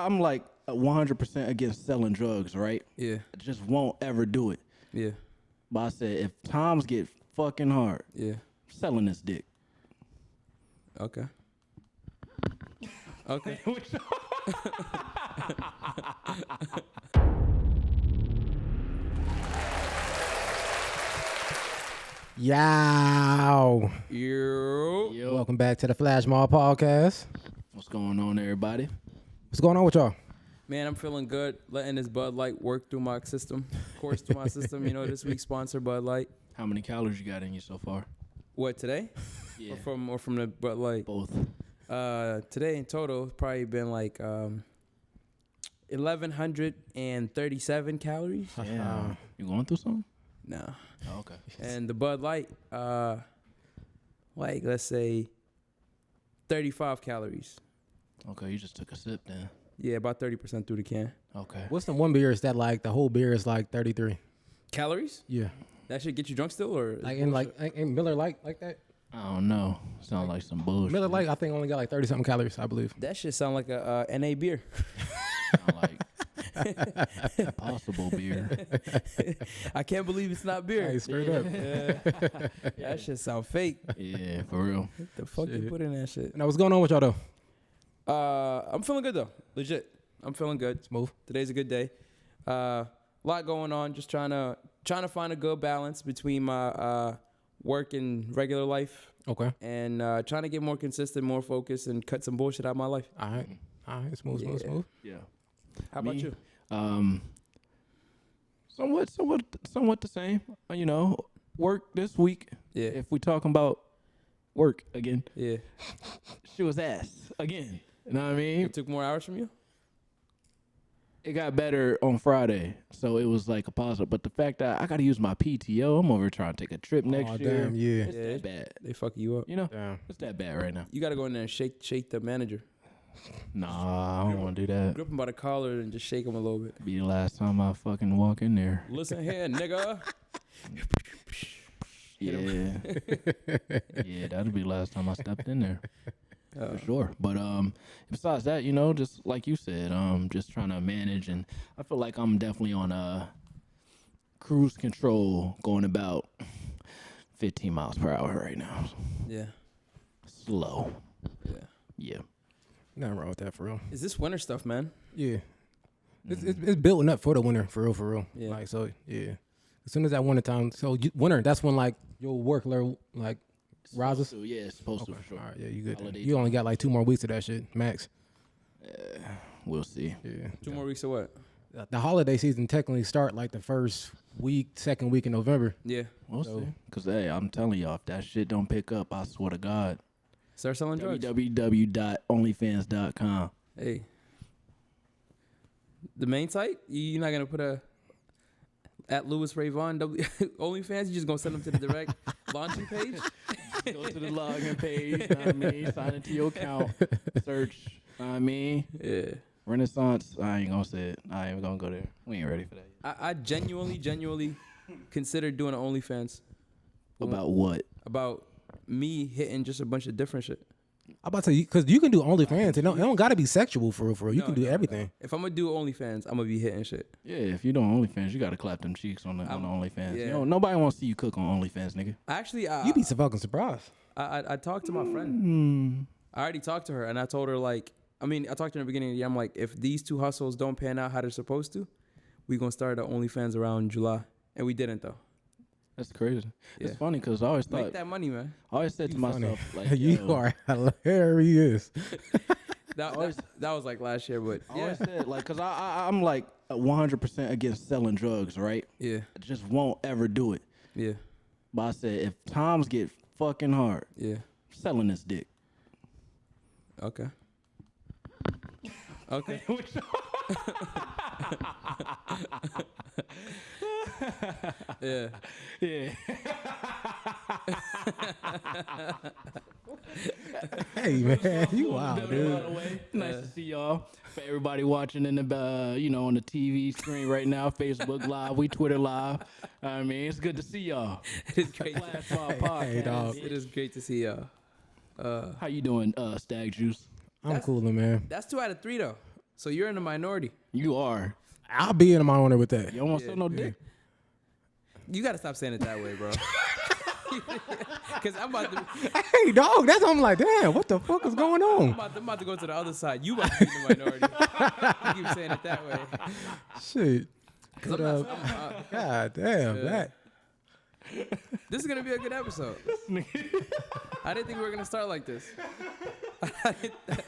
I'm like 100% against selling drugs, right? Yeah. I just won't ever do it. Yeah. But I said, if times get fucking hard, Yeah. I'm selling this dick. Okay. Okay. Yow. Yo. Welcome back to the Flashmob podcast. What's going on, everybody? What's going on with y'all? Man, I'm feeling good. Letting this Bud Light work through my system. Course through my system. You know, this week's sponsor, Bud Light. How many calories you got in you so far? What, today? Yeah. Or from the Bud Light? Both. Today in total, it's probably been like 1,137 calories. Yeah. You going through something? No. Oh, okay. And the Bud Light, like, let's say 35 calories. Okay, you just took a sip then. Yeah, about 30% through the can. Okay. What's the one beer is that like the whole beer is like 33? Calories? Yeah. That should get you drunk still, or Like in Miller Lite like that? I don't know. Sound like some bullshit. Miller Lite I think only got like 30 something calories, I believe. that shit sound like a NA beer. Sound like possible beer. I can't believe it's not beer. Hey, straight up. That shit sound fake. Yeah, for real. What the fuck you Shit. put in that shit? Now what's going on with y'all though? I'm feeling good though. Legit. I'm feeling good. Smooth. Today's a good day. Lot going on. Just trying to find a good balance between my work and regular life, Okay. and trying to get more consistent, more focused, and cut some bullshit out of my life. All right. Smooth. Yeah. How about you? Somewhat the same. You know, work this week. Yeah. If we talking about work again, Yeah. she was ass again. You know what I mean? It took more hours from you? It got better on Friday, so it was like a positive. But the fact that I got to use my PTO, I'm over trying to take a trip next year. Damn, yeah. It's that bad. They fucking you up. You know, Damn. it's that bad right now. You got to go in there and shake the manager. Nah, I don't want to do that. Grip him by the collar and just shake him a little bit. Be the last time I fucking walk in there. Listen here, nigga. Yeah. Yeah, that'll be the last time I stepped in there. For sure. But besides that, you know, just like you said, just trying to manage, and I feel like I'm definitely on cruise control, going about 15 miles per hour right now. Yeah. Slow. Yeah. Yeah. Nothing wrong with that for real. Is this winter stuff, man? Yeah. It's building up for the winter, for real. Yeah. Like, so, yeah. As soon as that winter time, winter, that's when, like, your workload, like, rises? Yeah, it's supposed to, for sure. All right, yeah, you good. Holiday You only got, like, 2 more weeks of that shit, max. We'll see. Yeah. 2 more weeks of what? The holiday season technically start, like, the second week in November. Yeah. We'll see. Because, hey, I'm telling y'all, if that shit don't pick up, I swear to God. Start selling drugs. www.onlyfans.com. Hey. The main site? You're not going to put at Louis Ray Vaughn OnlyFans? You just going to send them to the direct launching page? Go to the login page, know what I mean? Sign into your account, search, know what I mean? Yeah. Renaissance, I ain't gonna say it. I ain't gonna go there. We ain't ready for that yet. I genuinely considered doing an OnlyFans. About what? About me hitting just a bunch of different shit. I'm about to say, because you can do OnlyFans. It don't got to be sexual for real. You can do everything. If I'm going to do OnlyFans, I'm going to be hitting shit. Yeah, if you doing OnlyFans, you gotta clap them cheeks on the OnlyFans. Yeah. You know, nobody wants to see you cook on OnlyFans, nigga. Actually, You be so fucking surprised. I talked to my friend. I already talked to her, and I told her, like, I talked to her in the beginning of the year. I'm like, if these 2 hustles don't pan out how they're supposed to, we going to start the OnlyFans around July. And we didn't, though. That's crazy. Yeah. It's funny because I always thought, Make that money, man. I always said to myself, like, you yo, are hilarious. That was like last year, but I yeah. always said, like, because I'm like 100% against selling drugs, right? Yeah. I just won't ever do it. Yeah. But I said, if times get fucking hard, Yeah. I'm selling this dick. Okay. Okay. Yeah. Yeah. Hey, man, you wild, dude. Nice to see y'all. For everybody watching in the, on the TV screen right now, Facebook Live, we Twitter Live. I mean, it's good to see y'all. It is great. Flashmob Podcast. Hey, dog. It is great to see y'all. How you doing, StaggJuice? I'm coolin', man. That's 2 out of 3 though. So you're in the minority. You are. I'll be in my honor with that. You don't want to sell no dick. You gotta stop saying it that way, bro. Because I'm about to. Hey, dog, that's I'm like, damn, what the fuck is going on? I'm about to go to the other side. You about to be the minority. You keep saying it that way. Shit. But, God damn, that. This is gonna be a good episode. I didn't think we were gonna start like this.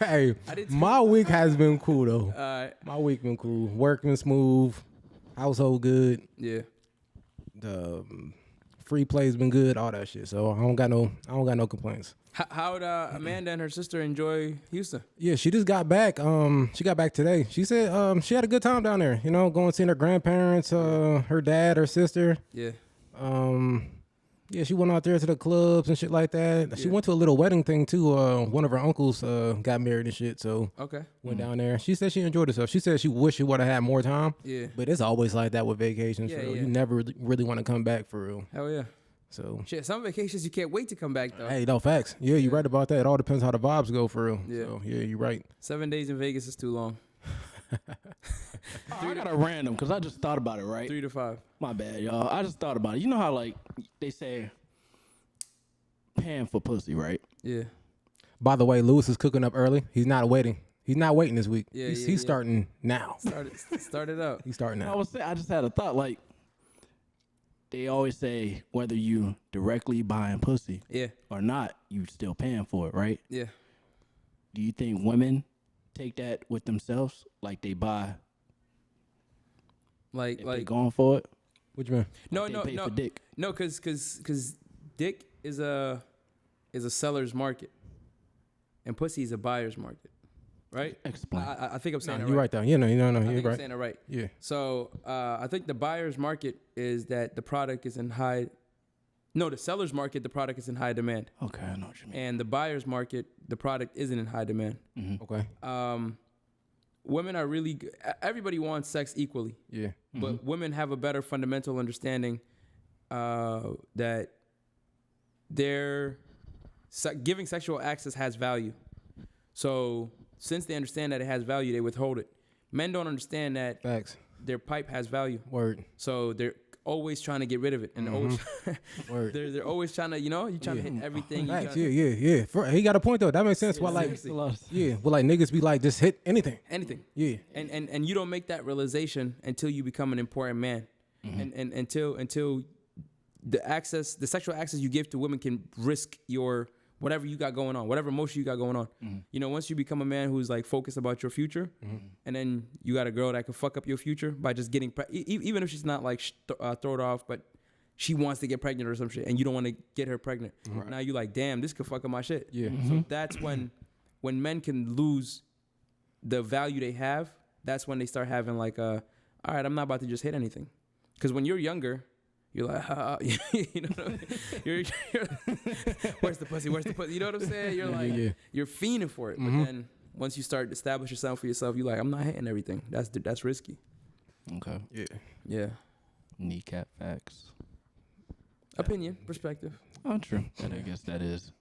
Hey, my week has been cool though. Alright. My week been cool. Work been smooth. Household good. Yeah. The free play's been good. All that shit. So I don't got no complaints. How'd Amanda and her sister enjoy Houston? Yeah, she just got back. She got back today. She said she had a good time down there. You know, going seeing her grandparents, her dad, her sister. Yeah. Yeah, she went out there to the clubs and shit like that. She went to a little wedding thing too. One of her uncles got married and shit, so Okay. went down there. She said she enjoyed herself. She said she wished she would have had more time. Yeah. But it's always like that with vacations. Yeah, for real. yeah. You never really want to come back for real. Hell yeah. So Shit, some vacations you can't wait to come back though. hey, no facts. Yeah, you're right about that. It all depends how the vibes go for real. Yeah. So yeah, you're right. 7 days in Vegas is too long. I got a random because I just thought about it, right? 3 to 5. My bad, y'all. I just thought about it. You know how, like, they say paying for pussy, right? Yeah. By the way, Lewis is cooking up early. He's not waiting. He's not waiting this week. Yeah, he's yeah. starting now. Start it up. He's starting I now. was saying, I just had a thought, like, they always say whether you directly buying pussy Yeah. or not, you still paying for it, right? Yeah. Do you think women take that with themselves, like they buy, Like if they going for it? What you mean? no, They no, pay no. for dick. No, cause dick is a seller's market, and pussy is a buyer's market, right? Explain. I think I'm saying You're it right right. though. You know, I you're think I'm right. saying it right. Yeah. So I think the buyer's market is that the product is in high. No, the seller's market, the product is in high demand, Okay, I know what you mean. and the buyer's market, the product isn't in high demand. Okay. Women are really good. Everybody wants sex equally. Yeah. But women have a better fundamental understanding that giving sexual access has value. So since they understand that it has value, they withhold it. Men don't understand that Facts. their pipe has value. Word. So they're always trying to get rid of it. And always Word. they're always trying to, you're trying to hit everything. You Facts. tryna- Yeah. He got a point though. That makes sense. Why like Seriously. well like niggas be like just hit anything. Anything. Yeah. And you don't make that realization until you become an important man. And until the sexual access you give to women can risk your whatever you got going on, whatever emotion you got going on. You know, once you become a man who's like focused about your future, and then you got a girl that can fuck up your future by just getting even if she's not like throw it off, but she wants to get pregnant or some shit, and you don't want to get her pregnant. Now you like, damn, this could fuck up my shit. Yeah. So that's when men can lose the value they have. That's when they start having like all right, I'm not about to just hit anything. Because when you're younger, you're like, you know what I mean? You're where's the pussy? Where's the pussy? You know what I'm saying? You're like, you're fiending for it. But then once you start to establish yourself for yourself, you're like, I'm not hitting everything. That's risky. Okay. Yeah. Yeah. Kneecap facts. Opinion, perspective. Oh, true. And I guess that is.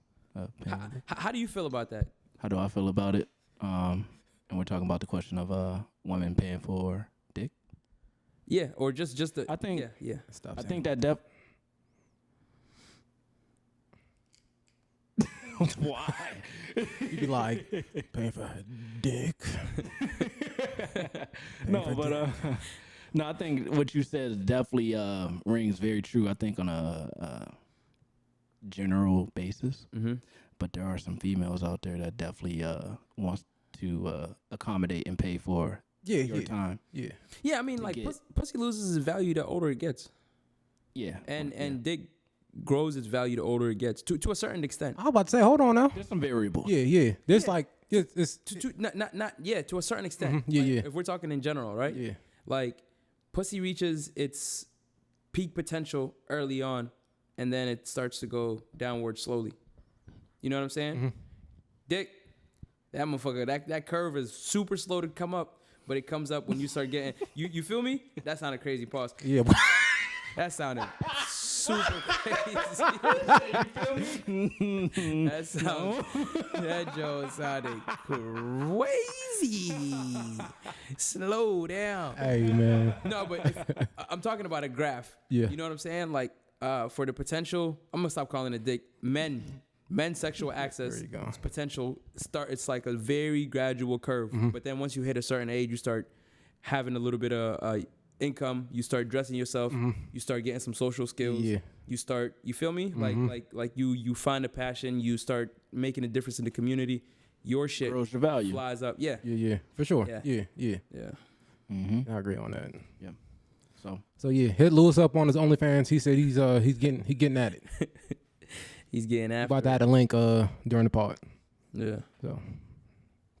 How do you feel about that? How do I feel about it? And we're talking about the question of women paying for dick. Yeah, or just the. I think. Yeah. Stop I saying think that Why? you be like paying for dick. No, but no, I think what you said definitely rings very true. I think on a general basis, but there are some females out there that definitely wants to accommodate and pay for your time. Yeah. Yeah, I mean, like pussy loses its value the older it gets, Yeah, and dick grows its value the older it gets to a certain extent. I was about to say, hold on now. there's some variables. Yeah. There's like it's To a certain extent. Yeah, Like, yeah. If we're talking in general, right? Yeah. Like pussy reaches its peak potential early on, and then it starts to go downward slowly. You know what I'm saying? Dick, that motherfucker, that curve is super slow to come up, but it comes up when you start getting. You feel me? That sounded crazy. Pause. Yeah. That sounded super crazy. That Joe sounded crazy. Slow down. Hey, man. No, but I'm talking about a graph. Yeah. You know what I'm saying? Like, for the potential, I'm gonna stop calling it dick. Men's sexual access There you go. potential it's like a very gradual curve. But then once you hit a certain age, you start having a little bit of income. You start dressing yourself. You start getting some social skills. Yeah. You start, you feel me? Like you find a passion. You start making a difference in the community. Your shit Grows your value. flies up. Yeah. Yeah, for sure. Yeah. Yeah. Mm-hmm. I agree on that. Yeah. So yeah, hit Lewis up on his OnlyFans. He said he's getting at it. He's getting after About to add a link during the pod. Yeah. So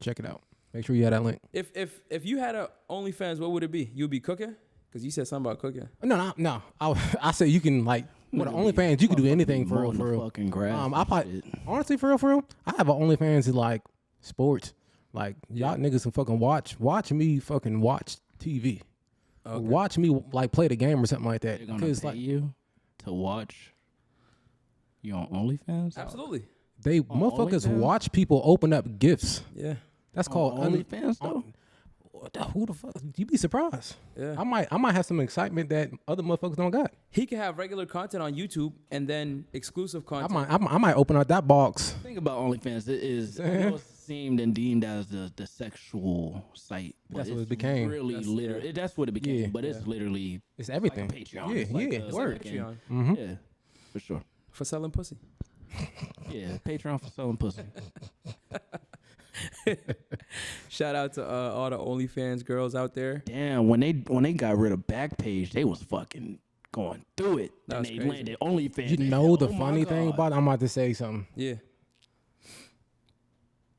check it out. Make sure you have that link. If you had a OnlyFans, what would it be? You'd be cooking? Because you said something about cooking. No. I say you can like with an OnlyFans you can do anything for real. Fucking grass. I probably honestly for real. I have an OnlyFans is like sports. Like y'all niggas can fucking watch me fucking watch TV. Okay. Watch me like play the game or something like that. They're gonna pay you to watch you on OnlyFans? Absolutely. They motherfuckers watch people open up gifts. Yeah. That's called OnlyFans though. Who the fuck? You be surprised. Yeah. I might have some excitement that other motherfuckers don't got. He can have regular content on YouTube and then exclusive content. I might open up that box. The thing about OnlyFans is it's seemed and deemed as the sexual site. But That's what it it's became. Really, literally, that's what it became. Yeah. But it's literally It's everything. like a Patreon. Yeah, It's like yeah. a Word. second- Patreon Yeah, for sure. for selling pussy. Yeah, Patreon for selling pussy. Shout out to all the OnlyFans girls out there. Damn, when they got rid of Backpage, they was fucking going through it. That And was they crazy. landed OnlyFans. You know the Oh my funny thing God. about it? I'm about to say something. Yeah.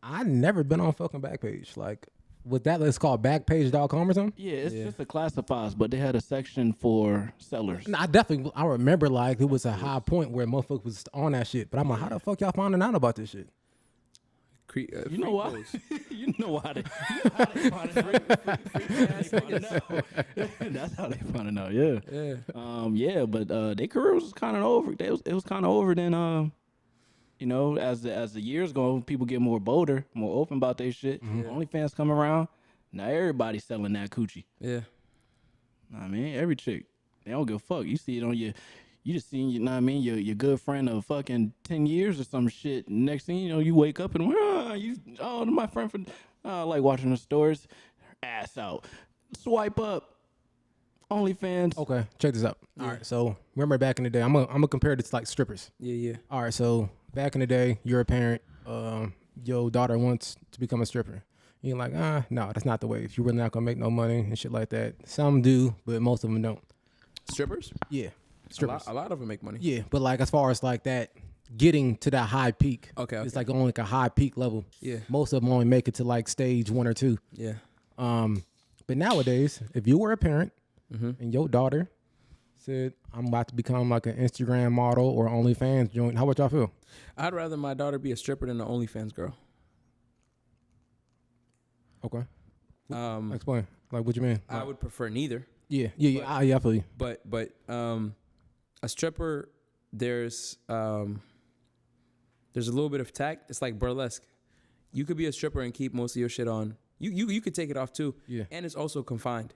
I never been on fucking Backpage. Like with that, let's call it Backpage.com or something. Yeah, it's Yeah. just the classifieds, but they had a section for sellers. I definitely I remember like it was a high point where motherfuckers was on that shit. But I'm like, how the fuck y'all finding out about this shit? You know why? You know why they find out. That's how they find out. Yeah. Yeah. But their career was kind of over. It was kind of over. Then you know, as the years go, people get more bolder, more open about their shit. OnlyFans come around. Now everybody's selling that coochie. Yeah. I mean, every chick, they don't give a fuck. You see it on you just seen, you know what I mean, your good friend of fucking 10 years or some shit. Next thing you know, you wake up and, my friend from, like watching the stories, ass out. Swipe up. OnlyFans. Okay, check this out. All right, so remember back in the day, I'm gonna compare this to like strippers. Yeah. All right, so back in the day, you're a parent. Your daughter wants to become a stripper. You're like, no, that's not the way. If you're really not gonna make no money and shit like that, some do, but most of them don't. Strippers? Yeah, strippers. A lot of them make money. Yeah, but like as far as like that, getting to that high peak. Okay. It's like only like a high peak level. Yeah. Most of them only make it to like stage 1 or 2. Yeah. But nowadays, if you were a parent and your daughter said, I'm about to become like an Instagram model or OnlyFans joint, how would y'all feel? I'd rather my daughter be a stripper than an OnlyFans girl. Okay. Explain. Like, what you mean? I would prefer neither. Yeah, I feel you. But a stripper, there's a little bit of tact. It's like burlesque. You could be a stripper and keep most of your shit on. You could take it off too. Yeah. And it's also confined.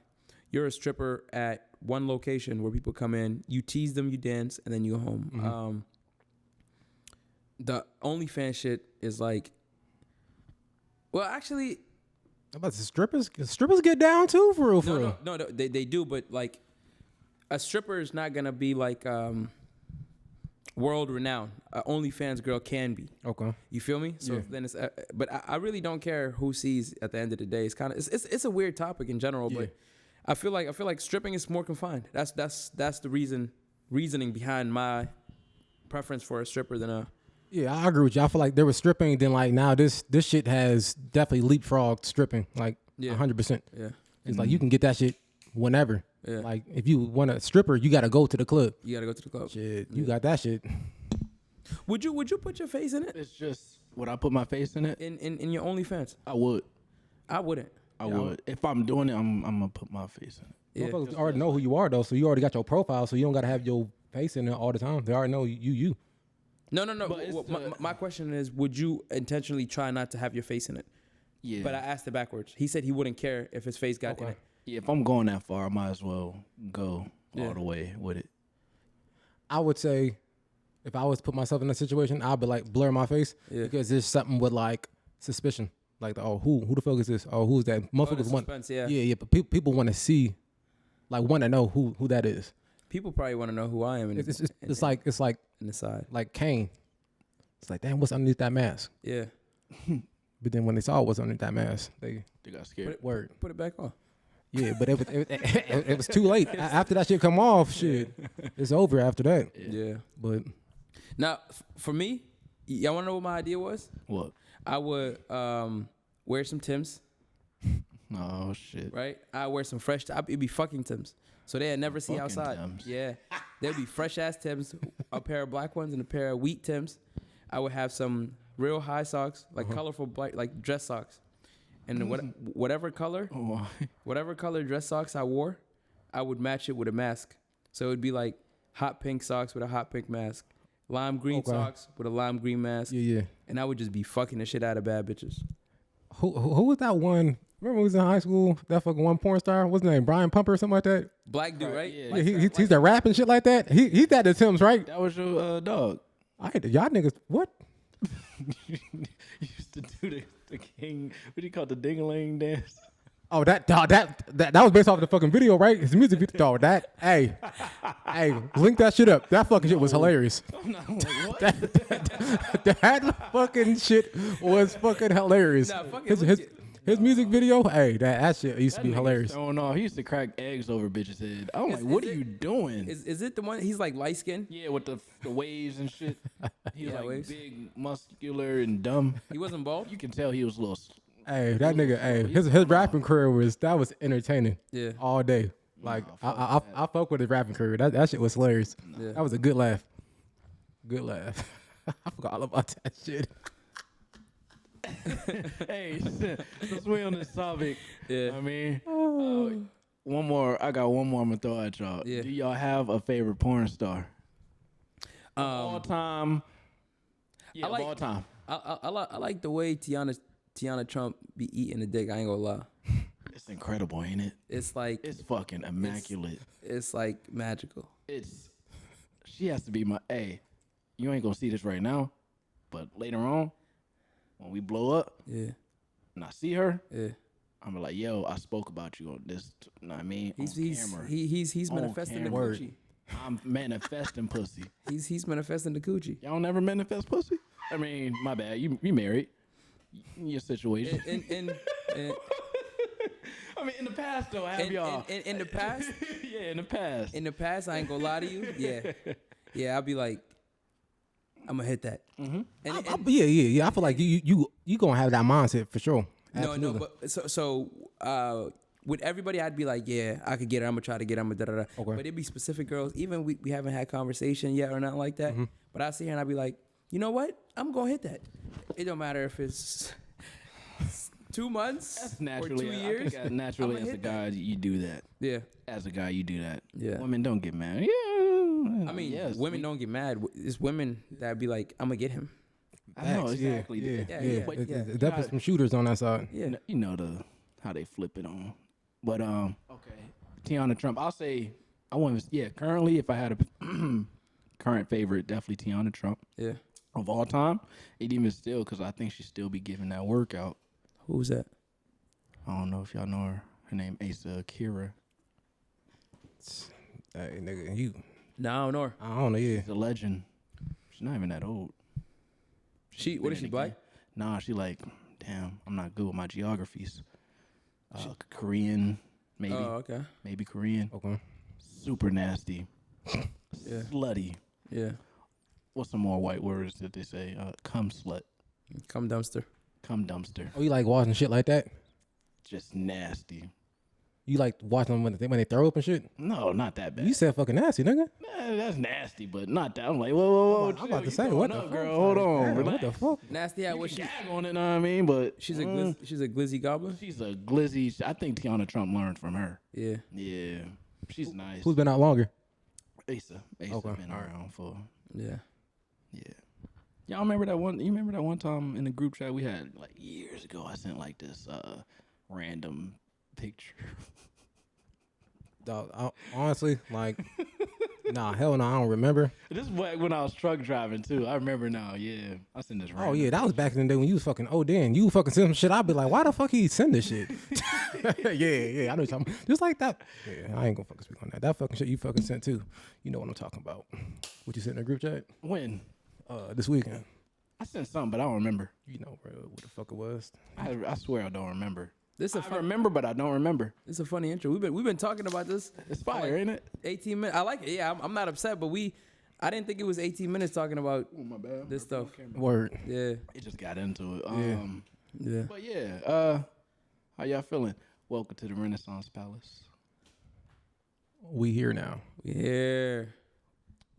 You're a stripper at one location where people come in, you tease them, you dance, and then you go home. The OnlyFans shit is like, well, actually, How about the strippers? Strippers get down too, for real. no, they do, but like, a stripper is not gonna be like world renowned. OnlyFans girl can be. Okay. You feel me? So then it's, but I really don't care who sees at the end of the day. It's kind of it's a weird topic in general, but I feel like stripping is more confined. That's the reasoning behind my preference for a stripper than a. Yeah, I agree with you. I feel like there was stripping, then like now this shit has definitely leapfrogged stripping, like 100%. Yeah. It's like you can get that shit whenever. Yeah. Like if you want a stripper, you got to go to the club. You gotta go to the club. Shit, you got that shit. Would you put your face in it? It's just, would I put my face in it? In your OnlyFans? I would. I wouldn't. I would. If I'm doing it, I'm gonna put my face in it. Yeah. Motherfuckers already know who you are though, so you already got your profile, so you don't got to have your face in it all the time. They already know you. No. But it's My question is, would you intentionally try not to have your face in it? Yeah. But I asked it backwards. He said he wouldn't care if his face got in it. Yeah, if I'm going that far, I might as well go Yeah. all the way with it. I would say, if I was to put myself in that situation, I'd be like blur my face because there's something with like suspicion. Like, oh, who the fuck is this? Oh, who's that? Motherfuckers want. Yeah. But people want to see, like, want to know who that is. People probably want to know who I am. It's like in the side. like Kane. It's like, damn, what's underneath that mask? Yeah. But then when they saw what's underneath that mask, they got scared. Put it back on. Yeah, but it was too late. After that shit come off, shit, it's over after that. Yeah. But now, for me, y'all want to know what my idea was? What? I would wear some Timbs. Oh shit. Right? I wear some fresh. It'd be fucking Timbs, so they'd never see Fucking outside. Timbs. Yeah, there'd be fresh ass Timbs, a pair of black ones and a pair of wheat Timbs. I would have some real high socks, like colorful black, like dress socks, and then whatever color dress socks I wore, I would match it with a mask. So it would be like hot pink socks with a hot pink mask, lime green socks with a lime green mask. Yeah. And I would just be fucking the shit out of bad bitches. Who was that one? Remember when we was in high school? That fucking one porn star. What's his name? Brian Pumper or something like that. Black dude, right? Yeah. Yeah, he's that rap and shit like that. He's that the Tim's, right? That was your dog. Y'all niggas, what? You used to do the king. What do you call it, the ding-a-ling dance? Oh, that was based off the fucking video, right? His music video. Dog, hey, link that shit up. That fucking shit was hilarious. I'm not like, what? That fucking shit was fucking hilarious. Nah, fuck it, His music video, hey, that shit used to be hilarious. Throwing off. He used to crack eggs over bitches' head. I'm like, what are you doing? Is it the one? He's like light skinned. Yeah, with the waves and shit. He was Yeah, like waves. big, muscular, and dumb. He wasn't bald. You can tell he was a little. Hey, that nigga, hey, his rapping career was entertaining. Yeah. All day. Like I fuck with his rapping career. That shit was hilarious. Yeah. That was a good laugh. Good laugh. I forgot all about that shit. Hey, since we on this topic, Yeah. I mean, one more. I got one more. I'm gonna throw at y'all. Yeah. Do y'all have a favorite porn star? All time. Yeah, I like- of all time. I like the way Tiana Trump be eating the dick. I ain't gonna lie. It's incredible, ain't it? It's like It's fucking immaculate. it's like magical. She has to be my. Hey, you ain't gonna see this right now, but later on, when we blow up Yeah. and I see her, Yeah. I'm like, yo, I spoke about you on this. You know what I mean? He's on camera. he's On manifesting the camera. coochie. I'm manifesting pussy. He's manifesting the coochie. Y'all never manifest pussy? I mean, my bad. You married. Your situation. In I mean, in the past though, have y'all? in the past, Yeah, in the past. in the past, I ain't gonna lie to you. Yeah, I'll be like, I'm gonna hit that. Mm-hmm. Yeah. I feel like you gonna have that mindset for sure. No, Absolutely. but so with everybody, I'd be like, yeah, I could get her. I'm gonna try to get her. I'm gonna da. Okay. But it'd be specific girls. Even we haven't had conversation yet or nothing like that. Mm-hmm. But I see her and I'd be like, you know what? I'm gonna hit that. It don't matter if it's 2 months That's or naturally. 2 I years. think naturally, I'ma as a hit guy, you do that. Yeah. As a guy, you do that. Yeah. Women don't get mad. Yeah. I mean, yes, women don't get mad. It's women that be like, I'm gonna get him. I know Facts, exactly. Yeah. But There's definitely some shooters on that side. Yeah. you know how they flip it on. But okay, Tiana Trump. I'll say I want. Yeah, currently, if I had a current favorite, definitely Tiana Trump Yeah. of all time. It even still because I think she still be giving that workout. Who's that? I don't know if y'all know her. Her name Asa Akira. Hey, nigga, you. No, I don't know her. I don't know. Yeah. She's a legend. She's not even that old. What is she, black? Nah, she like, damn, I'm not good with my geographies. Korean, maybe. Oh, okay. Maybe Korean. Okay. Super nasty. Yeah. Slutty. Yeah. What's some more white words that they say? Cum slut. Come dumpster. Cum dumpster. Oh, you like watching shit like that? Just nasty. You like watching them when they throw up and shit? No, not that bad. You said fucking nasty, nigga. That's nasty, but not that. I'm like, whoa. I'm about to chill, say, you what throwing the up, fuck? girl? Hold on. Damn, Relax. what the fuck? Nasty. Yeah. You What can she? gag on it, know what I mean? But She's a glizzy goblin. she's a glizzy. I think Tiana Trump learned from her. Yeah. Yeah, she's nice. Who's been out longer? Asa Okay. been around for. Yeah. Y'all remember that one? You remember that one time in the group chat we had like years ago? I sent like this random picture. Dog, honestly, like, nah, hell no, I don't remember. This was when I was truck driving too. I remember now. Yeah, I sent this. Oh yeah, that was back in the day when you was fucking. Oh damn, you fucking send some shit. I'd be like, why the fuck he send this shit? yeah, I know what you're talking about. Just like that. Yeah, I ain't gonna fucking speak on that. That fucking shit you fucking sent too. You know what I'm talking about. What you sent in the group chat? When? This weekend. I sent something, but I don't remember. You know, bro, what the fuck it was. I swear I don't remember. I remember, but I don't remember. It's a funny intro. We've been talking about this. It's fire, ain't it? 18 minutes. I like it. Yeah, I'm not upset, but I didn't think it was 18 minutes talking about My bad. this stuff. Word. Yeah. It just got into it. Yeah. But yeah, how y'all feeling? Welcome to the Renaissance Palace. We here now. Yeah.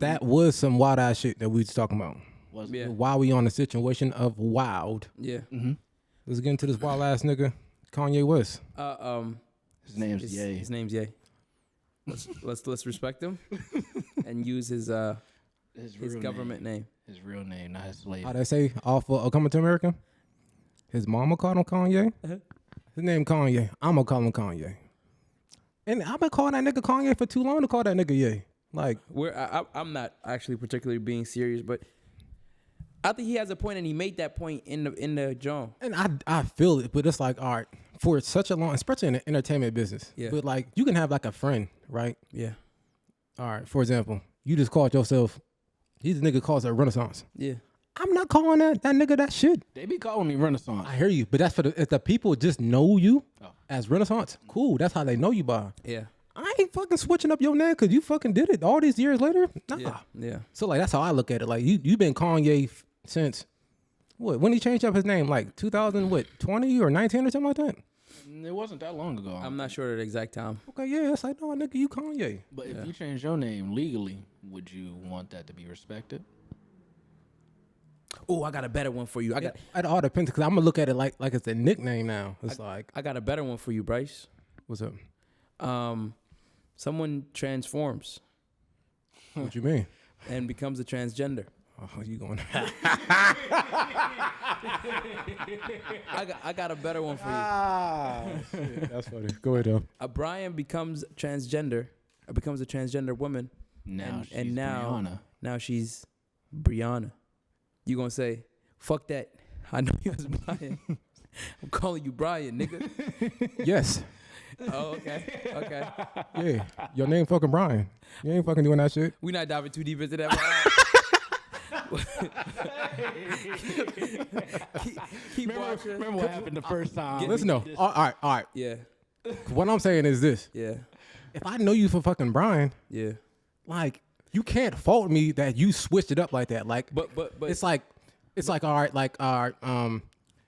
That was some wild ass shit that we was talking about. Was Yeah. While we on the situation of wild. Yeah. Mm-hmm. Let's get into this wild ass nigga, Kanye West. His name's Ye. His name's Ye. Let's respect him and use his government name. His real name, not his slave. How they say off of Coming to America? His mama called him Kanye. Uh-huh. His name Kanye. I'm gonna call him Kanye. And I've been calling that nigga Kanye for too long to call that nigga Ye. Like, I'm not actually particularly being serious, but I think he has a point, and he made that point in the John. and I feel it, but it's like, all right, for such a long, especially in the entertainment business. Yeah. But like, you can have like a friend, right? Yeah. All right. For example, you just called yourself. He's a nigga calls it Renaissance. Yeah. I'm not calling that nigga that shit. They be calling me Renaissance. I hear you, but that's for if the people just know you Oh. as Renaissance. Cool. That's how they know you by. Yeah. I ain't fucking switching up your name because you fucking did it all these years later. Nah. Yeah. Yeah. So like that's how I look at it. Like you been Kanye since what? When he changed up his name? Like 2020 or 19 or something like that. It wasn't that long ago. I'm not sure of the exact time. Okay, yeah, it's like no nigga, you Kanye. But if you change your name legally, would you want that to be respected? Oh, I got a better one for you. It all depends because I'm gonna look at it like it's a nickname now. It's like I got a better one for you, Bryce. what's up? Someone transforms What you mean? and becomes a transgender. Oh, you going? I got a better one for you. Shit, that's funny. Go ahead, though. Brian becomes transgender, becomes a transgender woman. Now And- she's and now- Brianna. Now she's Brianna. You gonna say, fuck that. I know you was Brian. I'm calling you Brian, nigga. Yes. Oh, okay. Okay. Yeah. Your name fucking Brian. You ain't fucking doing that shit. We not diving too deep into that. keep watching. Remember what happened the first time? Listen, no. All right. Yeah. What I'm saying is this: Yeah. if I know you for fucking Brian, Yeah. like you can't fault me that you switched it up like that. Like, But it's like all right, like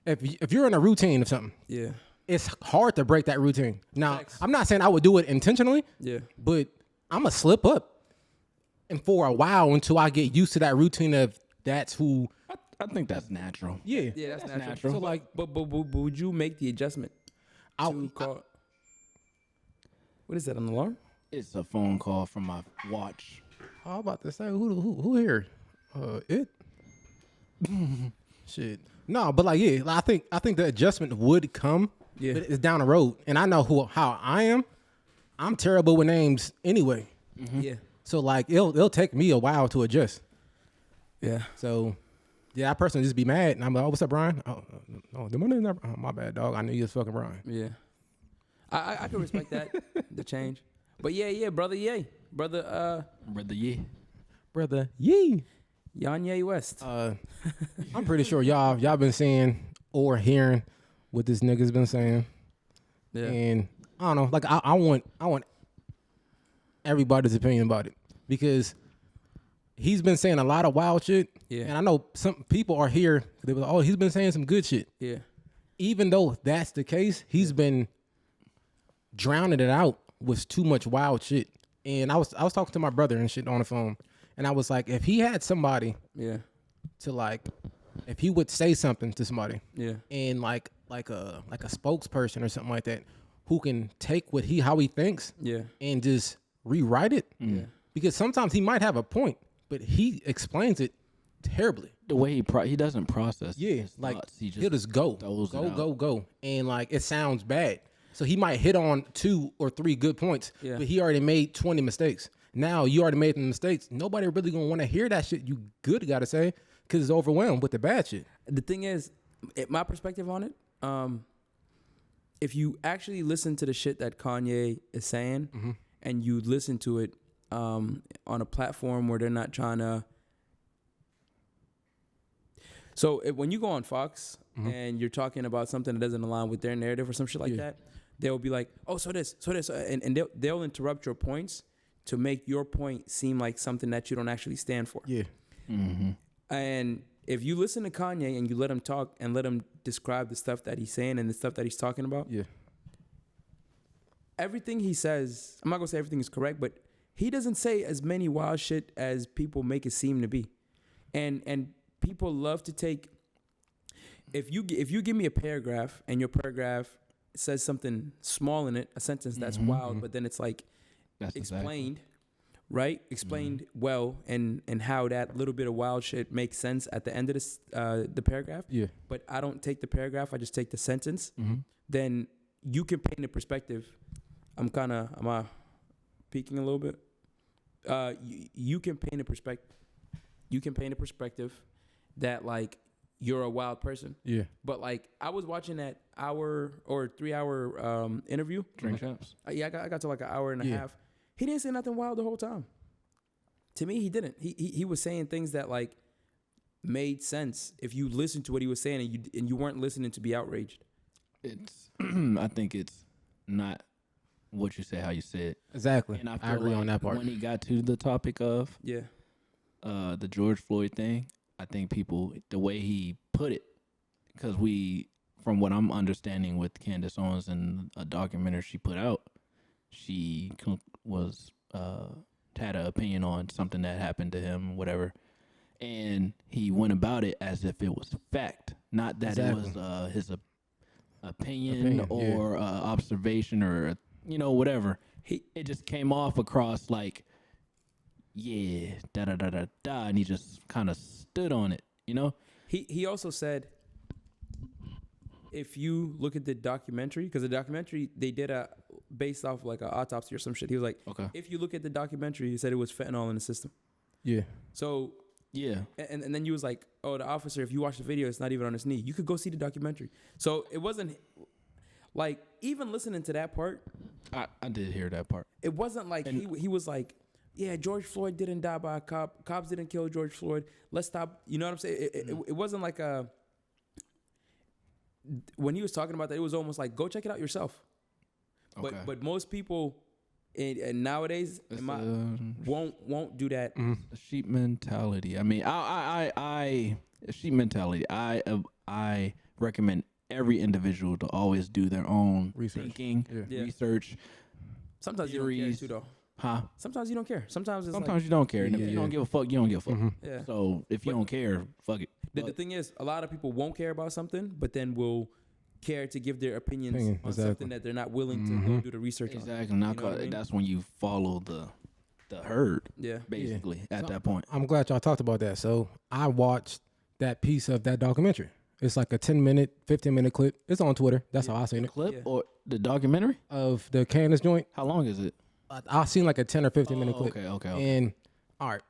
if you're in a routine of something, yeah. it's hard to break that routine. Now, Facts. I'm not saying I would do it intentionally, Yeah. but I'm gonna slip up, and for a while until I get used to that routine of that's who. I think that's natural. Yeah, Yeah, that's natural. natural. So like, But would you make the adjustment I, to call? What is that, an alarm? It's a phone call from my watch. I was about to say who here? It. Shit. No, but like yeah, like, I think the adjustment would come. Yeah. But it's down the road, and I know how I am. I'm terrible with names anyway. Yeah. So like it'll take me a while to adjust. Yeah. So yeah, that person just be mad, and I'm like, oh, what's up, Brian? Oh, the money's not. Oh, my bad, dog. I knew you was fucking Brian. Yeah. I can respect that, the change. But yeah, brother, brother, Brother Ye. Brother, yee. Kanye West. I'm pretty sure y'all been seeing or hearing what this nigga's been saying, Yeah. and I don't know. Like I want everybody's opinion about it because he's been saying a lot of wild shit. Yeah. And I know some people are here. They were like, oh, he's been saying some good shit. Yeah. Even though that's the case, he's been drowning it out with too much wild shit. And I was talking to my brother and shit on the phone, and I was like, if he had somebody Yeah. to like, if he would say something to somebody, Yeah. and like a spokesperson or something like that, who can take how he thinks, Yeah. and just rewrite it. Yeah. because sometimes he might have a point, but he explains it terribly. The way he doesn't process. His thoughts. He'll just go, and like it sounds bad. So he might hit on 2 or 3 good points, but he already made 20 mistakes. Now you already made the mistakes. Nobody really gonna want to hear that shit you good gotta say because it's overwhelmed with the bad shit. The thing is, my perspective on it, if you actually listen to the shit that Kanye is saying and you listen to it on a platform where they're not trying to. So when you go on Fox and you're talking about something that doesn't align with their narrative or some shit like that, they'll be like, oh, so this, and they'll interrupt your points to make your point seem like something that you don't actually stand for. Yeah. Mm-hmm. And if you listen to Kanye and you let him talk and let him describe the stuff that he's saying and the stuff that he's talking about, everything he says, I'm not gonna say everything is correct, but he doesn't say as many wild shit as people make it seem to be. And people love to take, if you give me a paragraph and your paragraph says something small in it, a sentence that's wild, but then it's like explained, right? Explained well, and how that little bit of wild shit makes sense at the end of this, the paragraph. Yeah. But I don't take the paragraph, I just take the sentence. Then you can paint a perspective. Am I peeking a little bit? You can paint a perspective. You can paint a perspective that like you're a wild person. Yeah. But like I was watching that 1 or 3 hour interview. Drink Champs. I got to like an hour and a half. He didn't say nothing wild the whole time. To me, he didn't. He was saying things that like made sense if you listened to what he was saying and you weren't listening to be outraged. It's I think it's not what you say, how you say it. Exactly. And I agree on that part. When he got to the topic of the George Floyd thing, I think people, the way he put it, because from what I'm understanding with Candace Owens and a documentary she put out, she was had an opinion on something that happened to him, whatever, and he went about it as if it was fact, not that it was his opinion or observation or whatever. It just came off across like, and he just kind of stood on it, He also said, if you look at the documentary, because the documentary they did based off like an autopsy or some shit. He was like, okay. If you look at the documentary, he said it was fentanyl in the system. Yeah. So yeah, and then you was like, oh, the officer, if you watch the video, it's not even on his knee. You could go see the documentary. So it wasn't like, even listening to that part. I did hear that part. It wasn't like he was like, yeah, George Floyd didn't die by a cop. Cops didn't kill George Floyd. Let's stop. You know what I'm saying? It wasn't like when he was talking about that, it was almost like, go check it out yourself. Okay. But most people and nowadays won't do that. The sheep mentality. I mean, I sheep mentality. I recommend every individual to always do their own thinking, research. Sometimes theories. You don't care too, though. Huh? Sometimes you don't care. Sometimes you don't care. And if you don't give a fuck, you don't give a fuck. Yeah. So if you don't care, fuck it. The thing is, a lot of people won't care about something, but then will care to give their opinions on something that they're not willing to go do the research on. Exactly. That's when you follow the herd. Yeah. Basically, at that point. I'm glad y'all talked about that. So I watched that piece of that documentary. It's like a 10-minute, 15-minute clip. It's on Twitter. That's how I seen it. Clip or the documentary of the Candace joint. How long is it? I seen like a 10 or 15-minute clip. Okay. And all right,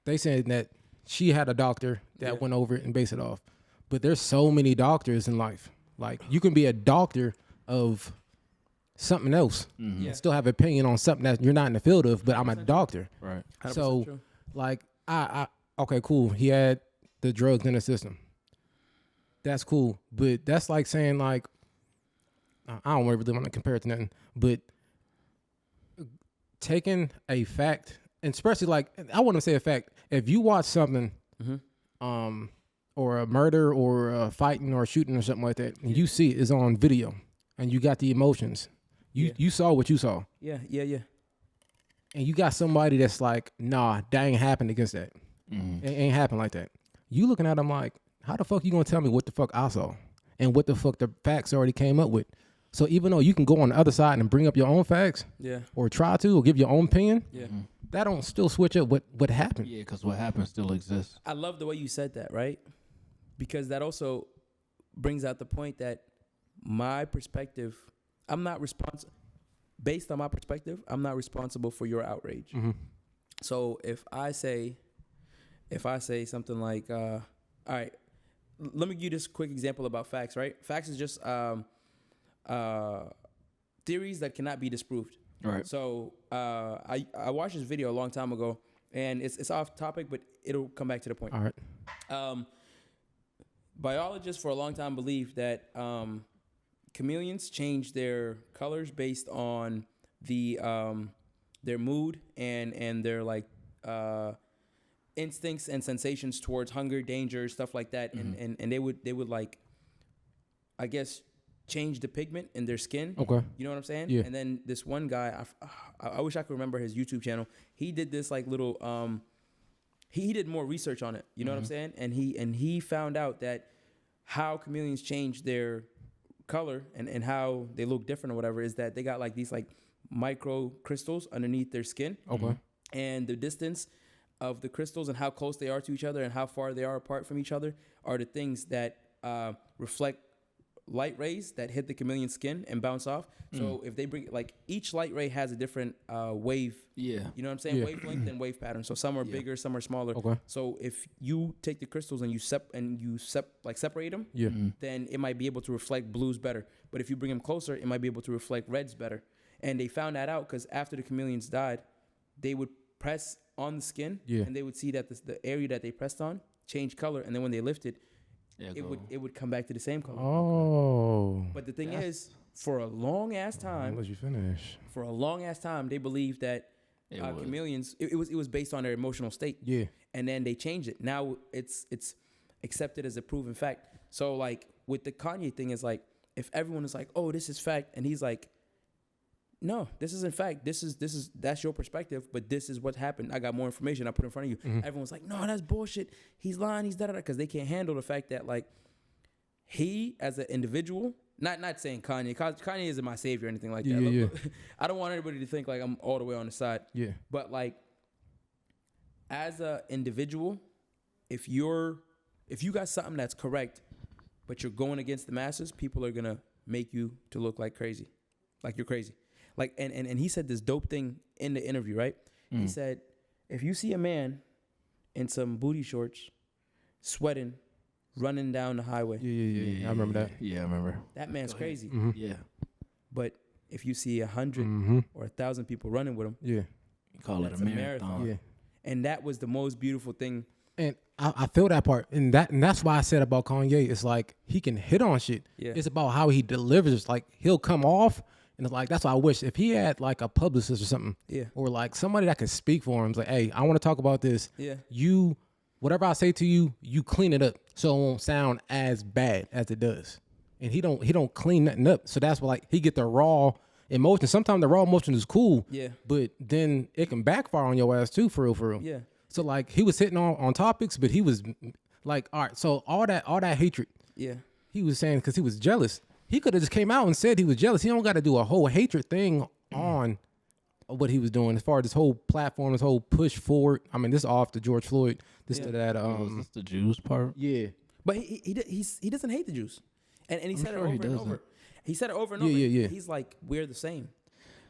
they said that she had a doctor that went over it and based it off. But there's so many doctors in life. Like, you can be a doctor of something else and still have an opinion on something that you're not in the field of, but I'm a doctor. Right. So, true. Like, okay, cool. He had the drugs in the system. That's cool. But that's like saying, like, I don't really want to compare it to nothing, but taking a fact, and especially like, I want to say a fact, if you watch something, or a murder or a fighting or a shooting or something like that, and you see it is on video, and you got the emotions, you saw what you saw. Yeah. And you got somebody that's like, nah, that ain't happened against that. It ain't happened like that. You looking at them like, how the fuck you gonna tell me what the fuck I saw and what the fuck the facts already came up with? So even though you can go on the other side and bring up your own facts, or try to, or give your own opinion, that don't still switch up what happened. Yeah, because what happened still exists. I love the way you said that, right? Because that also brings out the point that my perspective, I'm not responsible. Based on my perspective, I'm not responsible for your outrage. Mm-hmm. So if I say something like, all right, let me give you this quick example about facts, right? Facts is just theories that cannot be disproved. Right. So I watched this video a long time ago, and it's off topic, but it'll come back to the point. All right. Biologists for a long time believed that chameleons change their colors based on their mood and their like instincts and sensations towards hunger, danger, stuff like that, and they would like, I guess, change the pigment in their skin. Okay. You know what I'm saying? Yeah. And then this one guy, I wish I could remember his YouTube channel. He did this like little he did more research on it. You know what I'm saying? And he found out that how chameleons change their color and how they look different or whatever is that they got like these like micro crystals underneath their skin. Okay. And the distance of the crystals and how close they are to each other and how far they are apart from each other are the things that reflect light rays that hit the chameleon's skin and bounce off. So if they bring, like, each light ray has a different wave. Yeah. You know what I'm saying? Yeah. Wavelength and wave pattern. So some are bigger, some are smaller. Okay. So if you take the crystals and you separate them, Yeah. then it might be able to reflect blues better. But if you bring them closer, it might be able to reflect reds better. And they found that out because after the chameleons died, they would press on the skin, and they would see that the area that they pressed on changed color, and then when they lifted, it would come back to the same color. Oh. But the thing is, for a long ass time, I'll let you finish. they believed that chameleons, it was based on their emotional state. Yeah. And then they changed it. Now it's accepted as a proven fact. So like with the Kanye thing, is like, if everyone is like, oh, this is fact, and he's like, no, this isn't fact. That's your perspective, but this is what happened. I got more information I put in front of you. Everyone's like, no, that's bullshit. He's lying. He's da-da-da, because they can't handle the fact that, like, he as an individual, not saying Kanye isn't my savior or anything like that. Yeah. I don't want anybody to think like I'm all the way on the side. Yeah. But like, as an individual, if you got something that's correct, but you're going against the masses, people are gonna make you to look like crazy, like you're crazy. Like, and he said this dope thing in the interview, right? He said, if you see a man in some booty shorts, sweating, running down the highway. Yeah. I remember that. Yeah, I remember. That man's crazy. Yeah. But if you see 100 or 1,000 people running with him, you call it a marathon. Yeah. And that was the most beautiful thing. And I feel that part, and that's why I said about Kanye. It's like he can hit on shit. Yeah. It's about how he delivers. Like, he'll come off, and it's like, that's why I wish if he had like a publicist or something, or like somebody that can speak for him. It's like, hey, I want to talk about this. Yeah. You, whatever I say to you, you clean it up so it won't sound as bad as it does. And he don't clean nothing up. So that's why, like, he get the raw emotion. Sometimes the raw emotion is cool. Yeah. But then it can backfire on your ass too, for real. Yeah. So like, he was hitting on topics, but he was like, all right, so all that hatred. Yeah. He was saying because he was jealous. He could have just came out and said he was jealous. He don't got to do a whole hatred thing on what he was doing as far as this whole platform, this whole push forward. I mean, this is off the George Floyd, this to that. Was this the Jews part? Yeah. But he doesn't hate the Jews, and he said it over and over. He said it over and over. Yeah. He's like, we're the same.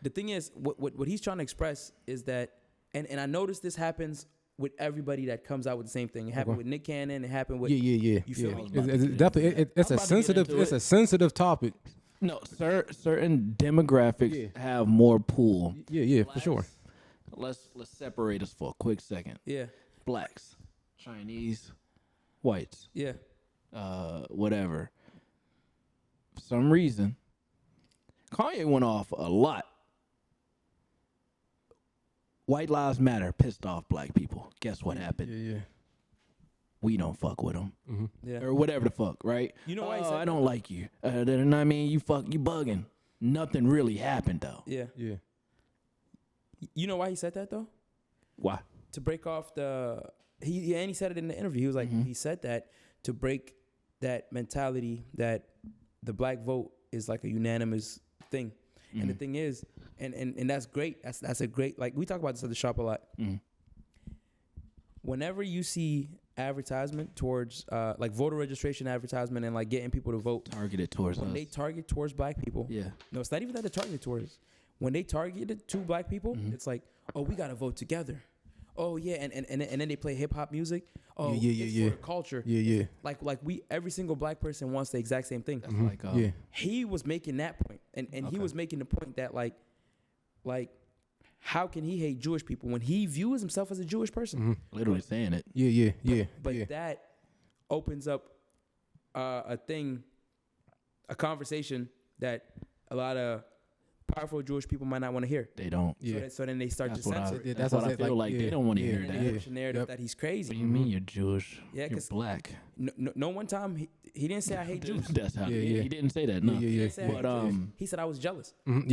The thing is, what he's trying to express is that, and I notice this happens with everybody that comes out with the same thing. It happened with Nick Cannon. It happened with Yeah. You feel me? It's definitely it's a sensitive topic. No, certain demographics have more pull. Yeah, Blacks, for sure. Let's separate us for a quick second. Yeah. Blacks, Chinese, whites, Yeah. whatever. For some reason, Kanye went off a lot. White Lives Matter pissed off black people. Guess what happened? Yeah. We don't fuck with them. Yeah. Or whatever the fuck, right? You know why he said I don't like you. I mean, you bugging. Nothing really happened, though. Yeah. Yeah. You know why he said that, though? Why? To break off he said it in the interview. He was like, he said that to break that mentality that the black vote is like a unanimous thing. And the thing is, and that's great. That's a great, like, we talk about this at the shop a lot. Whenever you see advertisement towards like voter registration advertisement and like getting people to vote targeted towards when us. they target towards black people, no, it's not even that they're targeted towards. When they target it to black people, it's like, oh, we gotta vote together. Oh yeah, and then they play hip hop music. Oh it's for the culture. Like we, every single black person wants the exact same thing. That's like he was making that point, and he was making the point that like how can he hate Jewish people when he views himself as a Jewish person? Literally saying it. But that opens up a conversation that a lot of powerful Jewish people might not want to hear. They don't. So then they start to censor it. That's what I feel like. They don't want to hear that. They push a narrative that he's crazy. What do you mean you're Jewish? Yeah, you're black. No one time he didn't say I hate Jews. That's how. He didn't say that. No. But he said I was jealous. And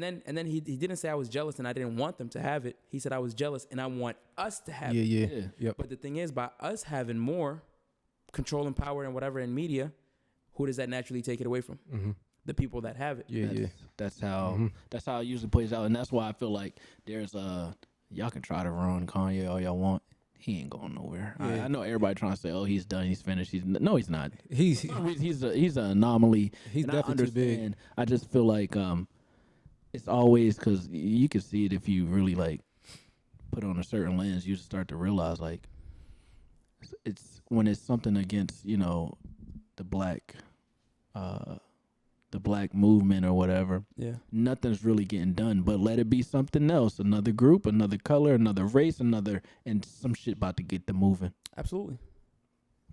then he didn't say I was jealous and I didn't want them to have it. He said I was jealous and I want us to have it. But the thing is, by us having more control and power and whatever in media, who does that naturally take it away from? The people that have it. That's how it usually plays out, and that's why I feel like there's y'all can try to run Kanye all y'all want. He ain't going nowhere. I know everybody trying to say, "Oh, he's done. He's finished." No, he's not. He's an anomaly. He's definitely too big. I just feel like it's always because you can see it if you really like put on a certain lens. You just start to realize like it's when it's something against the black movement or whatever. Nothing's really getting done. But let it be something else, another group, another color, another race, and some shit about to get them moving. Absolutely.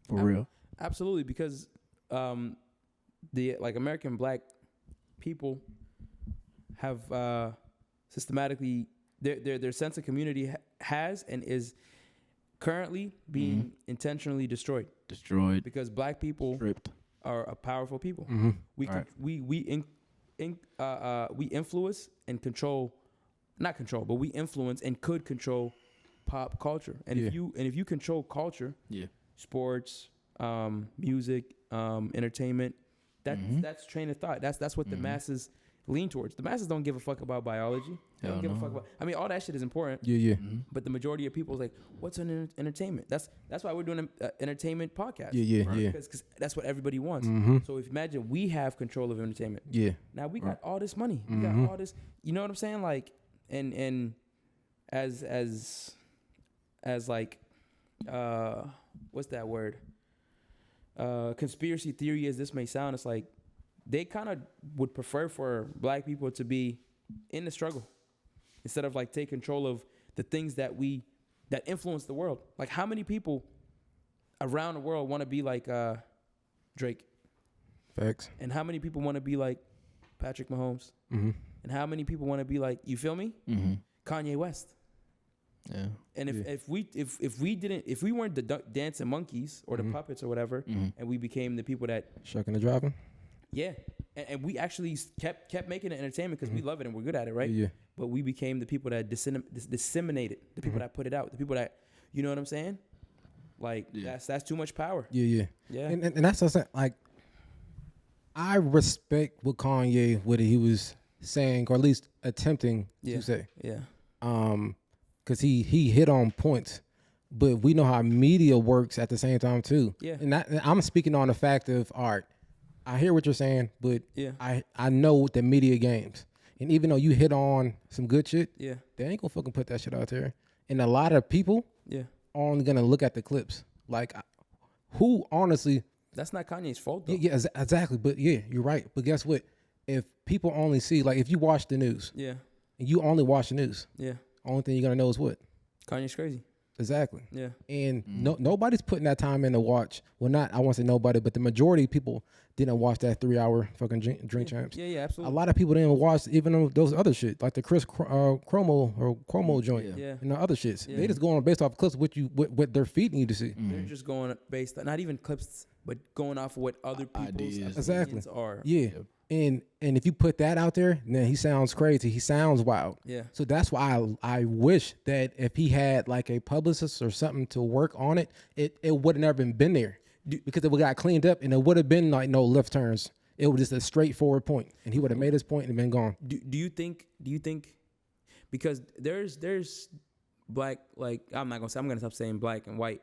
For real. Absolutely, because the like American black people have systematically their sense of community has and is currently being intentionally destroyed because black people are a powerful people. We influence and control, not control, but we influence and could control pop culture. And if you control culture, sports, music, entertainment, that's train of thought. That's what the masses lean towards. The masses don't give a fuck about biology. They don't give a fuck about. I mean, all that shit is important. But the majority of people is like, what's an entertainment? That's why we're doing an entertainment podcast. Because that's what everybody wants. So if imagine we have control of entertainment. Now we got all this money. We got all this. You know what I'm saying? Like, and as like, what's that word? Conspiracy theory as this may sound, it's like they kind of would prefer for black people to be in the struggle instead of like take control of the things that influence the world. Like how many people around the world want to be like Drake? Facts. And how many people want to be like Patrick Mahomes? And how many people want to be like, you feel me? Kanye West. And if we weren't the dancing monkeys or the puppets or whatever, and we became the people that shucking and driving. And we actually kept making it entertainment because we love it and we're good at it, right? But we became the people that disseminated, the people that put it out, the people that, you know what I'm saying? Like that's too much power. And that's what I'm saying. Like, I respect what he was saying, or at least attempting to say. Because he hit on points, but we know how media works at the same time too. And I'm speaking on the fact of art. I hear what you're saying, but I know the media games. And even though you hit on some good shit, they ain't gonna fucking put that shit out there. And a lot of people are only gonna look at the clips. Like, who honestly... That's not Kanye's fault, though. Yeah, exactly. But you're right. But guess what? If people only see, like, if you watch the news, and you only watch the news, only thing you're gonna know is what? Kanye's crazy. Exactly. And nobody's putting that time in to watch. Well, not, I won't say nobody, but the majority of people didn't watch that 3-hour fucking drink champs. Absolutely. A lot of people didn't watch even those other shit, like the Chris Cuomo joint and the other shits. They just going based off clips what they're feeding you to see. They're just going based on, not even clips, but going off of what other people's opinions are. And if you put that out there, then he sounds crazy. He sounds wild. So that's why I wish that if he had like a publicist or something to work on it, it would have never been there. Because it would got cleaned up and it would have been like no left turns It was just a straightforward point, and he would have made his point and been gone. Do you think because there's black, like, I'm gonna stop saying black and white.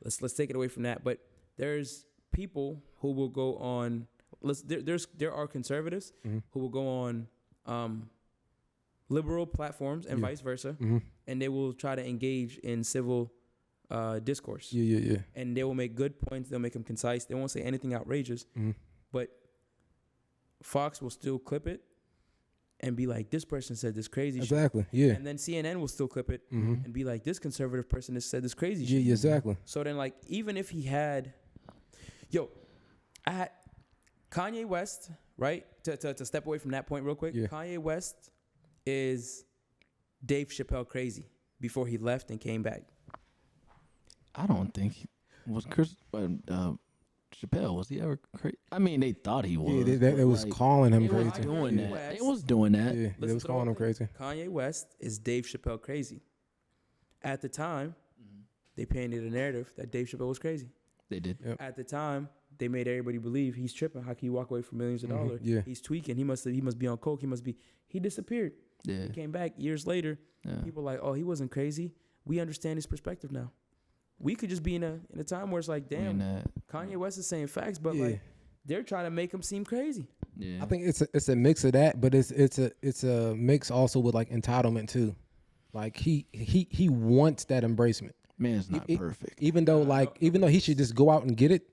Let's take it away from that. But there's people who will go on. There are conservatives who will go on liberal platforms and vice versa, and they will try to engage in civil discourse. Yeah. And they will make good points. They'll make them concise. They won't say anything outrageous, but Fox will still clip it and be like, this person said this crazy shit. Exactly, yeah. And then CNN will still clip it and be like, this conservative person has said this crazy shit. Yeah, exactly. So then, like, even if he had, I had Kanye West, right? To step away from that point real quick. Yeah. Kanye West is Dave Chappelle crazy before he left and came back. I don't think he was Chris Chappelle. Was he ever crazy? I mean, they thought he was. Yeah, they was calling him crazy. They was doing that. Yeah, they was calling him crazy. Kanye West is Dave Chappelle crazy. At the time, they painted a narrative that Dave Chappelle was crazy. They did. Yep. At the time, they made everybody believe he's tripping. How can you walk away from millions of dollars? Yeah. He's tweaking. He must be on coke. He disappeared. Yeah. He came back years later. Yeah. People are like, oh, he wasn't crazy. We understand his perspective now. We could just be in a time where it's like, damn, Kanye West is saying facts, but like they're trying to make him seem crazy. Yeah. I think it's a mix of that, but it's a mix also with like entitlement too. Like he wants that embracement. Man's not perfect. Even though he should just go out and get it.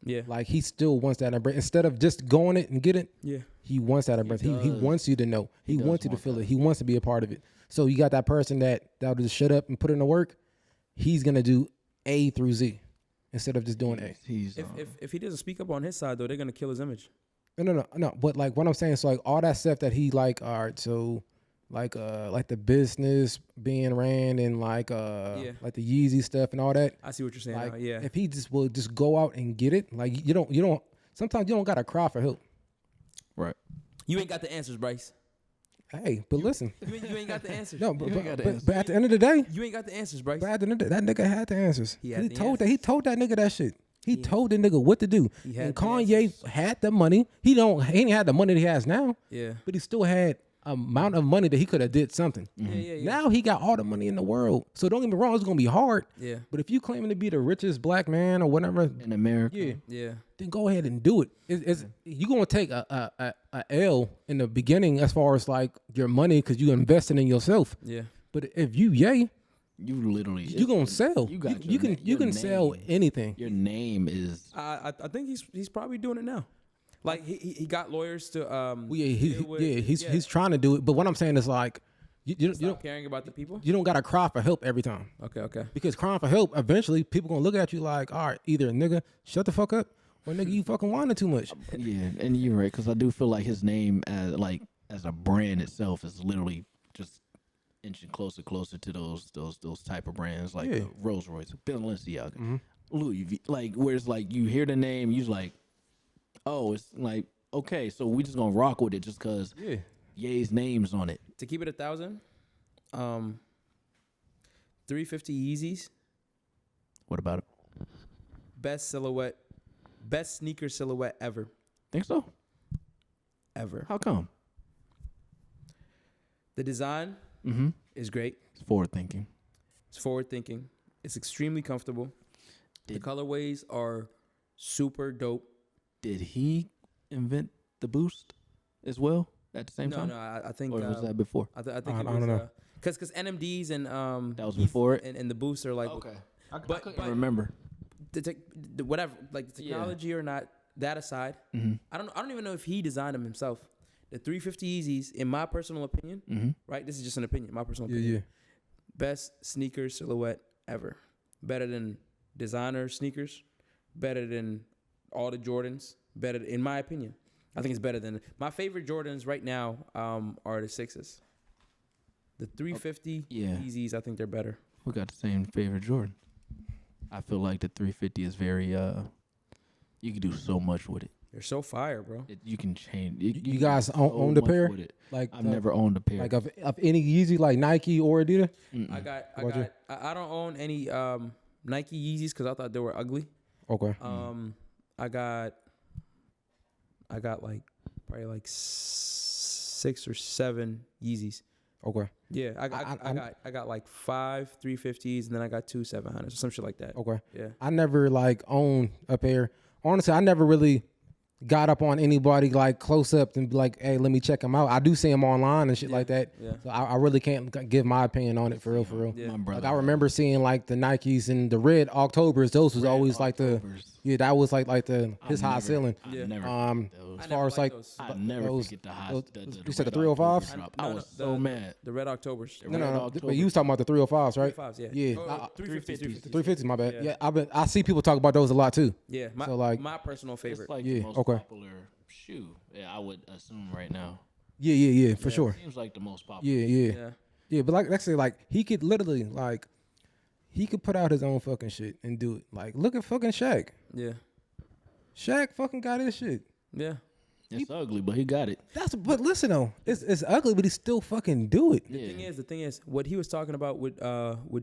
Yeah. Like he still wants that embrace instead of just going it and get it. Yeah. He wants that embrace. He wants you to know. He wants you to feel it. He wants to be a part of it. So you got that person that'll just shut up and put in the work. He's gonna do A through Z instead of just doing A. If he doesn't speak up on his side though, they're gonna kill his image. No. But like what I'm saying is like all that stuff that he like. All right, so like the business being ran and like the Yeezy stuff and all that. I see what you're saying. Like, yeah. If he just will just go out and get it, like you don't. Sometimes you don't gotta cry for help. Right. You ain't got the answers, Bryce. Hey, but listen. You ain't got the answers. No, but at the end of the day, you ain't got the answers, Bryce. But at the end of the day, that nigga had the answers. He told that nigga that shit. He told the nigga what to do. And Kanye had the money. He ain't had the money that he has now. Yeah. But he still had amount of money that he could have did something. Yeah. Now he got all the money in the world. So don't get me wrong, it's gonna be hard. Yeah. But if you claiming to be the richest black man or whatever in America, then go ahead and do it. You gonna take a L in the beginning as far as like your money because you invested in yourself. Yeah. But if you you literally you gonna sell. You can sell anything. Your name is. I think he's probably doing it now. Like he got lawyers to he's trying to do it, but what I'm saying is like you don't caring about the people. You don't gotta cry for help every time. Okay. Because crying for help, eventually people gonna look at you like, all right, either nigga shut the fuck up or nigga you fucking whining too much. Yeah, and you're right because I do feel like his name as a brand itself is literally just inching closer to those type of brands like Rolls Royce, Balenciaga, Louis V. Like where it's like you hear the name, you're like. Oh, it's like, okay, so we just gonna rock with it just cause Ye's name's on it. To keep it 1,000, 350 Yeezys. What about it? Best sneaker silhouette ever. Think so? Ever. How come? The design is great. It's forward thinking. It's extremely comfortable. The colorways are super dope. Did he invent the boost as well at the same time? No, I think. Or was that before? I think it was. I don't know. Because NMDs and that was before it, and the boosts are like. Okay. I couldn't remember. Whatever, like the technology or not, that aside, I don't even know if he designed them himself. The 350 Yeezys, in my personal opinion, right? This is just an opinion, my personal opinion. Yeah. Best sneaker silhouette ever. Better than designer sneakers. Better than all the Jordans. Better, in my opinion. I think it's better than my favorite Jordans right now. Are the 6s. The 350 Yeezys, I think they're better. We got the same favorite Jordan. I feel like the 350 is very. You can do so much with it. They're so fire, bro. You can change. You guys own the pair? Like I've never owned a pair. Like of any Yeezy, like Nike or Adidas. I don't own any Nike Yeezys because I thought they were ugly. Okay. I I got like probably like 6 or 7 Yeezys. Okay. Yeah, I got like 5 350s, and then I got 2 700s or some shit like that. Okay. Yeah. I never like owned a pair. Honestly, I never really got up on anybody like close up and be like, hey, let me check them out. I do see them online and shit like that. Yeah. So I really can't give my opinion on it for real. Yeah. Like I remember seeing like the Nikes and the red Octobers. Those was always like that was like his high ceiling. As far as like I never forget the high. You said the 305s? I was so mad. The red Octobers. No. But you was talking about the 305s, right? 305s, yeah. Yeah. 350s. 350s, my bad. Yeah, I see people talk about those a lot too. Yeah. So like my personal favorite. It's like the most popular shoe. Yeah, I would assume right now. Yeah, for sure. Seems like the most popular. Yeah. But like let's say like he could literally like he could put out his own fucking shit and do it. Like look at fucking Shaq. Yeah. Shaq fucking got his shit. Yeah. It's ugly, but he got it. But listen though, it's ugly, but he still fucking do it. The thing is, what he was talking about with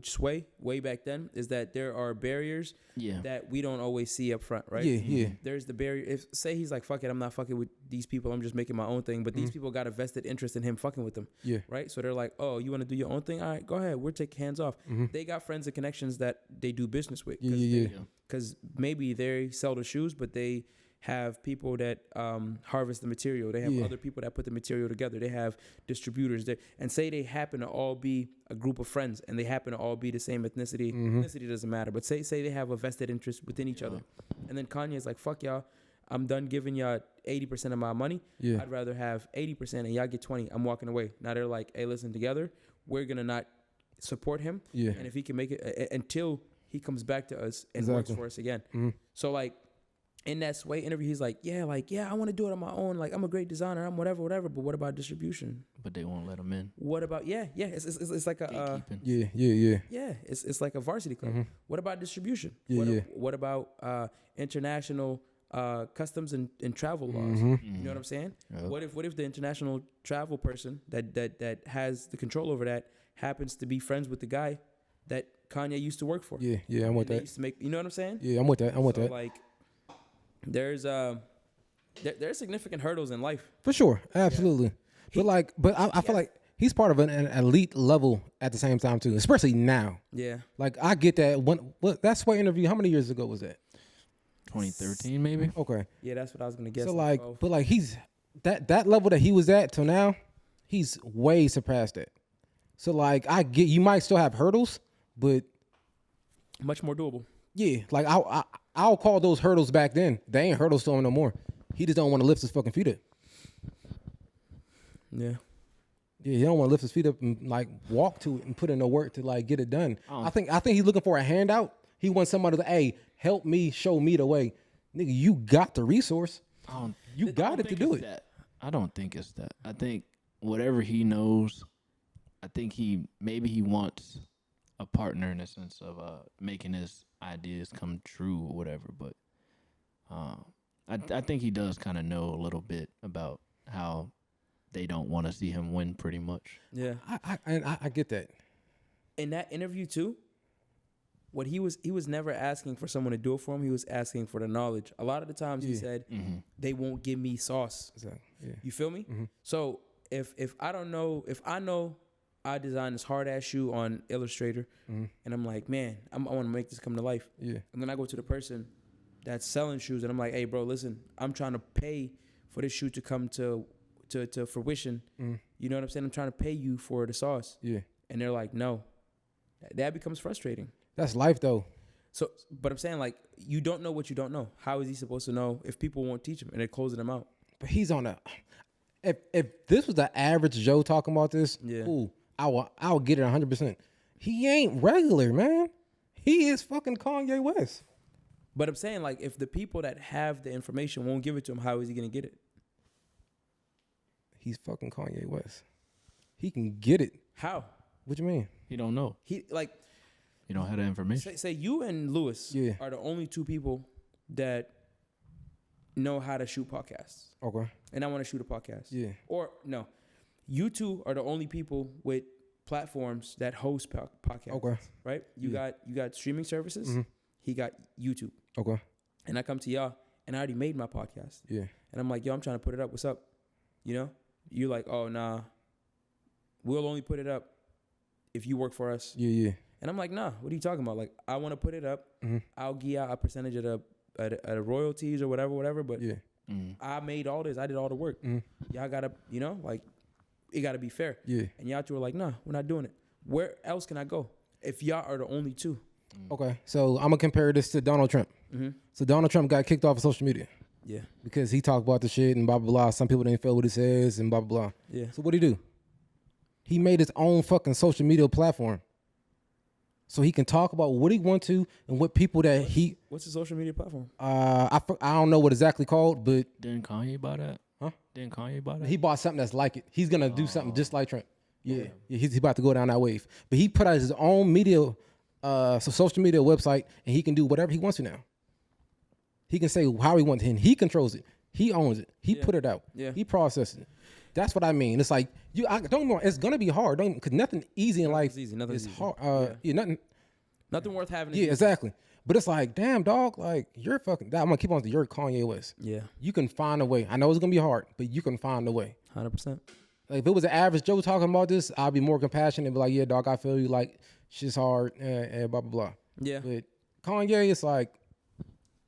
Sway way back then is that there are barriers that we don't always see up front, right? Yeah. There's the barrier. If say he's like, fuck it, I'm not fucking with these people. I'm just making my own thing. But these people got a vested interest in him fucking with them. Yeah. Right. So they're like, oh, you want to do your own thing? All right, go ahead. We'll take hands off. They got friends and connections that they do business with. Because maybe they sell the shoes, but they have people that harvest the material. They have other people that put the material together. They have distributors there. And say they happen to all be a group of friends and they happen to all be the same ethnicity. Ethnicity doesn't matter. But say they have a vested interest within each other. And then Kanye is like, fuck y'all. I'm done giving y'all 80% of my money. I'd rather have 80% and y'all get 20. I'm walking away. Now they're like, hey, listen, together, we're going to not support him. And if he can make it until he comes back to us and works for us again. So like, in that Sway interview, he's like, I want to do it on my own. Like, I'm a great designer. I'm whatever. But what about distribution? But they won't let him in. What about, it's like a, it's like a varsity club. What about distribution? What about international customs and travel laws? You know what I'm saying? Yep. What if the international travel person that has the control over that happens to be friends with the guy that Kanye used to work for? Yeah, I'm with that. Used to make, you know what I'm saying? Yeah, I'm with that. Like, there's significant hurdles in life for sure, absolutely. But I feel like he's part of an elite level at the same time too, especially now. Yeah, like I get that. That Sway interview, how many years ago was that? 2013, maybe. Okay. Yeah, that's what I was gonna guess. So like, but like he's that level that he was at till now, he's way surpassed that. So like, I get you might still have hurdles, but much more doable. Yeah, like I'll call those hurdles back then. They ain't hurdles to him no more. He just don't want to lift his fucking feet up. Yeah, he don't want to lift his feet up and like walk to it and put in the work to like get it done. I think he's looking for a handout. He wants somebody to, hey, help me, show me the way. Nigga, you got the resource. You got it to do it. I don't think it's that. I think whatever he knows, I think he wants a partner in the sense of making his ideas come true or whatever. But I think he does kind of know a little bit about how they don't want to see him win pretty much. Yeah. I get that. In that interview too, what he was never asking for someone to do it for him. He was asking for the knowledge. A lot of the times he said, they won't give me sauce. Exactly. Yeah. You feel me? So if I know I designed this hard ass shoe on Illustrator, and I'm like, man, I want to make this come to life. Yeah. And then I go to the person that's selling shoes, and I'm like, hey, bro, listen, I'm trying to pay for this shoe to come to fruition. You know what I'm saying? I'm trying to pay you for the sauce. Yeah. And they're like, no. That becomes frustrating. That's life, though. So, but I'm saying, like, you don't know what you don't know. How is he supposed to know if people won't teach him and they're closing him out? But he's on a. If this was the average Joe talking about this, ooh, I will get it 100%. He ain't regular, man. He is fucking Kanye West. But I'm saying, like, if the people that have the information won't give it to him, how is he gonna get it? He's fucking Kanye West. He can get it. How? What you mean? He don't know. He like. You don't have that information. Say you and Lewis are the only two people that know how to shoot podcasts. Okay. And I want to shoot a podcast. Yeah. Or no, you two are the only people with platforms that host podcasts. Okay. Right? You got streaming services. He got YouTube. Okay. And I come to y'all and I already made my podcast. Yeah. And I'm like, yo, I'm trying to put it up. What's up? You know? You're like, oh, nah. We'll only put it up if you work for us. Yeah. And I'm like, nah, what are you talking about? Like, I want to put it up. I'll give out a percentage of the royalties or whatever. But I made all this. I did all the work. Y'all got to, you know, like, it got to be fair. Yeah. And y'all two were like, nah, we're not doing it. Where else can I go if y'all are the only two? Okay. So I'm going to compare this to Donald Trump. So Donald Trump got kicked off of social media. Yeah. Because he talked about the shit and blah, blah, blah. Some people didn't feel what he says and blah, blah, blah. Yeah. So what'd he do? He made his own fucking social media platform. So he can talk about what he wants to and what people that he... What's the social media platform? I don't know what exactly called, but... Didn't Kanye buy that? Huh? Didn't Kanye buy that? He bought something that's like it. He's going to do something just like Trump. Yeah. He's about to go down that wave. But he put out his own media, social media website, and he can do whatever he wants to now. He can say how he wants it, and he controls it. He owns it. He put it out. Yeah. He processes it. That's what I mean. It's like don't get me wrong. It's gonna be hard. Because nothing easy in life. Nothing's easy. Hard. Nothing worth having. Yeah, exactly. But it's like, damn, dog. Like you're fucking. I'm gonna keep on. You're Kanye West. Yeah. You can find a way. I know it's gonna be hard, but you can find a way. 100%. Like if it was an average Joe talking about this, I'd be more compassionate and be like, yeah, dog, I feel you. Like shit's hard and blah blah blah. Yeah. But Kanye, it's like.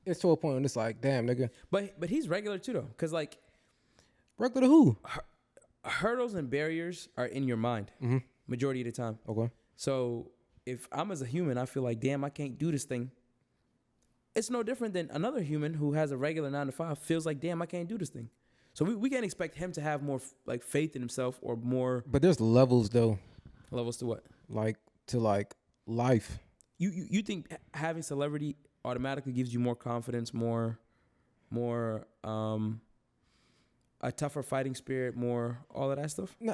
It's to a point when it's like, damn, nigga. But he's regular too, though. Because, like... Regular to who? Hurdles and barriers are in your mind. Majority of the time. Okay. So, if I'm as a human, I feel like, damn, I can't do this thing. It's no different than another human who has a regular 9 to 5 feels like, damn, I can't do this thing. So, we can't expect him to have more, like, faith in himself or more... But there's levels, though. Levels to what? Like, to, like, life. You think having celebrity... automatically gives you more confidence, more, a tougher fighting spirit, more all of that stuff. No,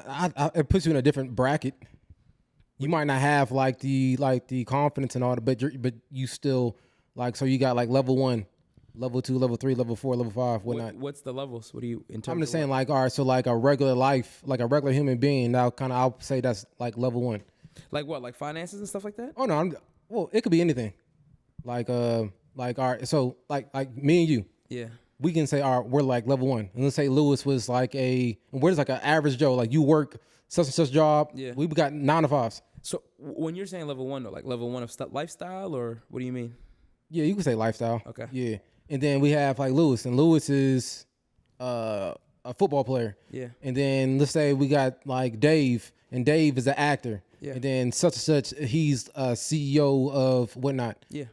it puts you in a different bracket. You might not have like the confidence and all that, but you still like so you got like level 1, level 2, level 3, level 4, level 5, whatnot. What's the levels? What do you in terms? I'm just saying like all right, so like a regular life, like a regular human being. Now I'll say that's like level 1. Like what? Like finances and stuff like that? Oh no, well it could be anything. Like all right, so like me and you, yeah, we can say all right, we're like level 1, and let's say Lewis was like where's like an average Joe, like you work such and such job, yeah, we got 9 to 5s. So when you're saying level 1, though, like level 1 of lifestyle, or what do you mean? Yeah, you can say lifestyle. Okay. Yeah, and then we have like Lewis, and Lewis is a football player. Yeah, and then let's say we got like Dave, and Dave is an actor. Yeah. And then such and such, he's a CEO of whatnot. Yeah.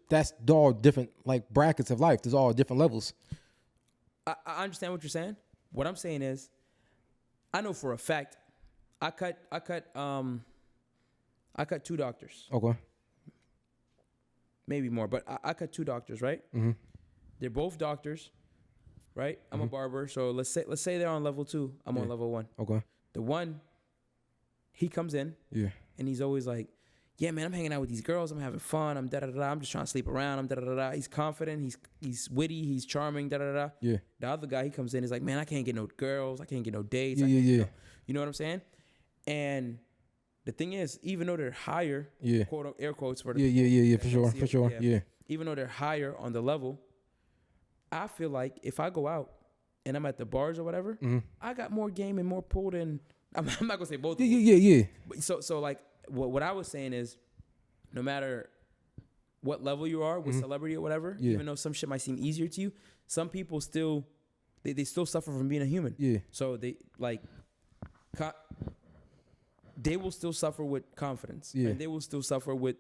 That's all different like brackets of life. There's all different levels. I understand what you're saying. What I'm saying is, I know for a fact, I cut 2 doctors. Okay. Maybe more, but I cut 2 doctors, right? Mm-hmm. They're both doctors, right? I'm a barber, so let's say they're on level 2. I'm on level 1. Okay. The one. He comes in, and he's always like, yeah, man, I'm hanging out with these girls. I'm having fun. I'm da-da-da-da. I'm just trying to sleep around. I'm da-da-da-da. He's confident. He's witty. He's charming, da-da-da-da. Yeah. The other guy, he comes in, he's like, man, I can't get no girls. I can't get no dates. Yeah. You know what I'm saying? And the thing is, even though they're higher, quote, air quotes for the for sure. Yeah. Even though they're higher on the level, I feel like if I go out and I'm at the bars or whatever, I got more game and more pull than... I'm not gonna say both. Yeah. So like what I was saying is, no matter what level you are with celebrity or whatever, even though some shit might seem easier to you, some people still they still suffer from being a human. Yeah. So they like they will still suffer with confidence. Yeah. And they will still suffer with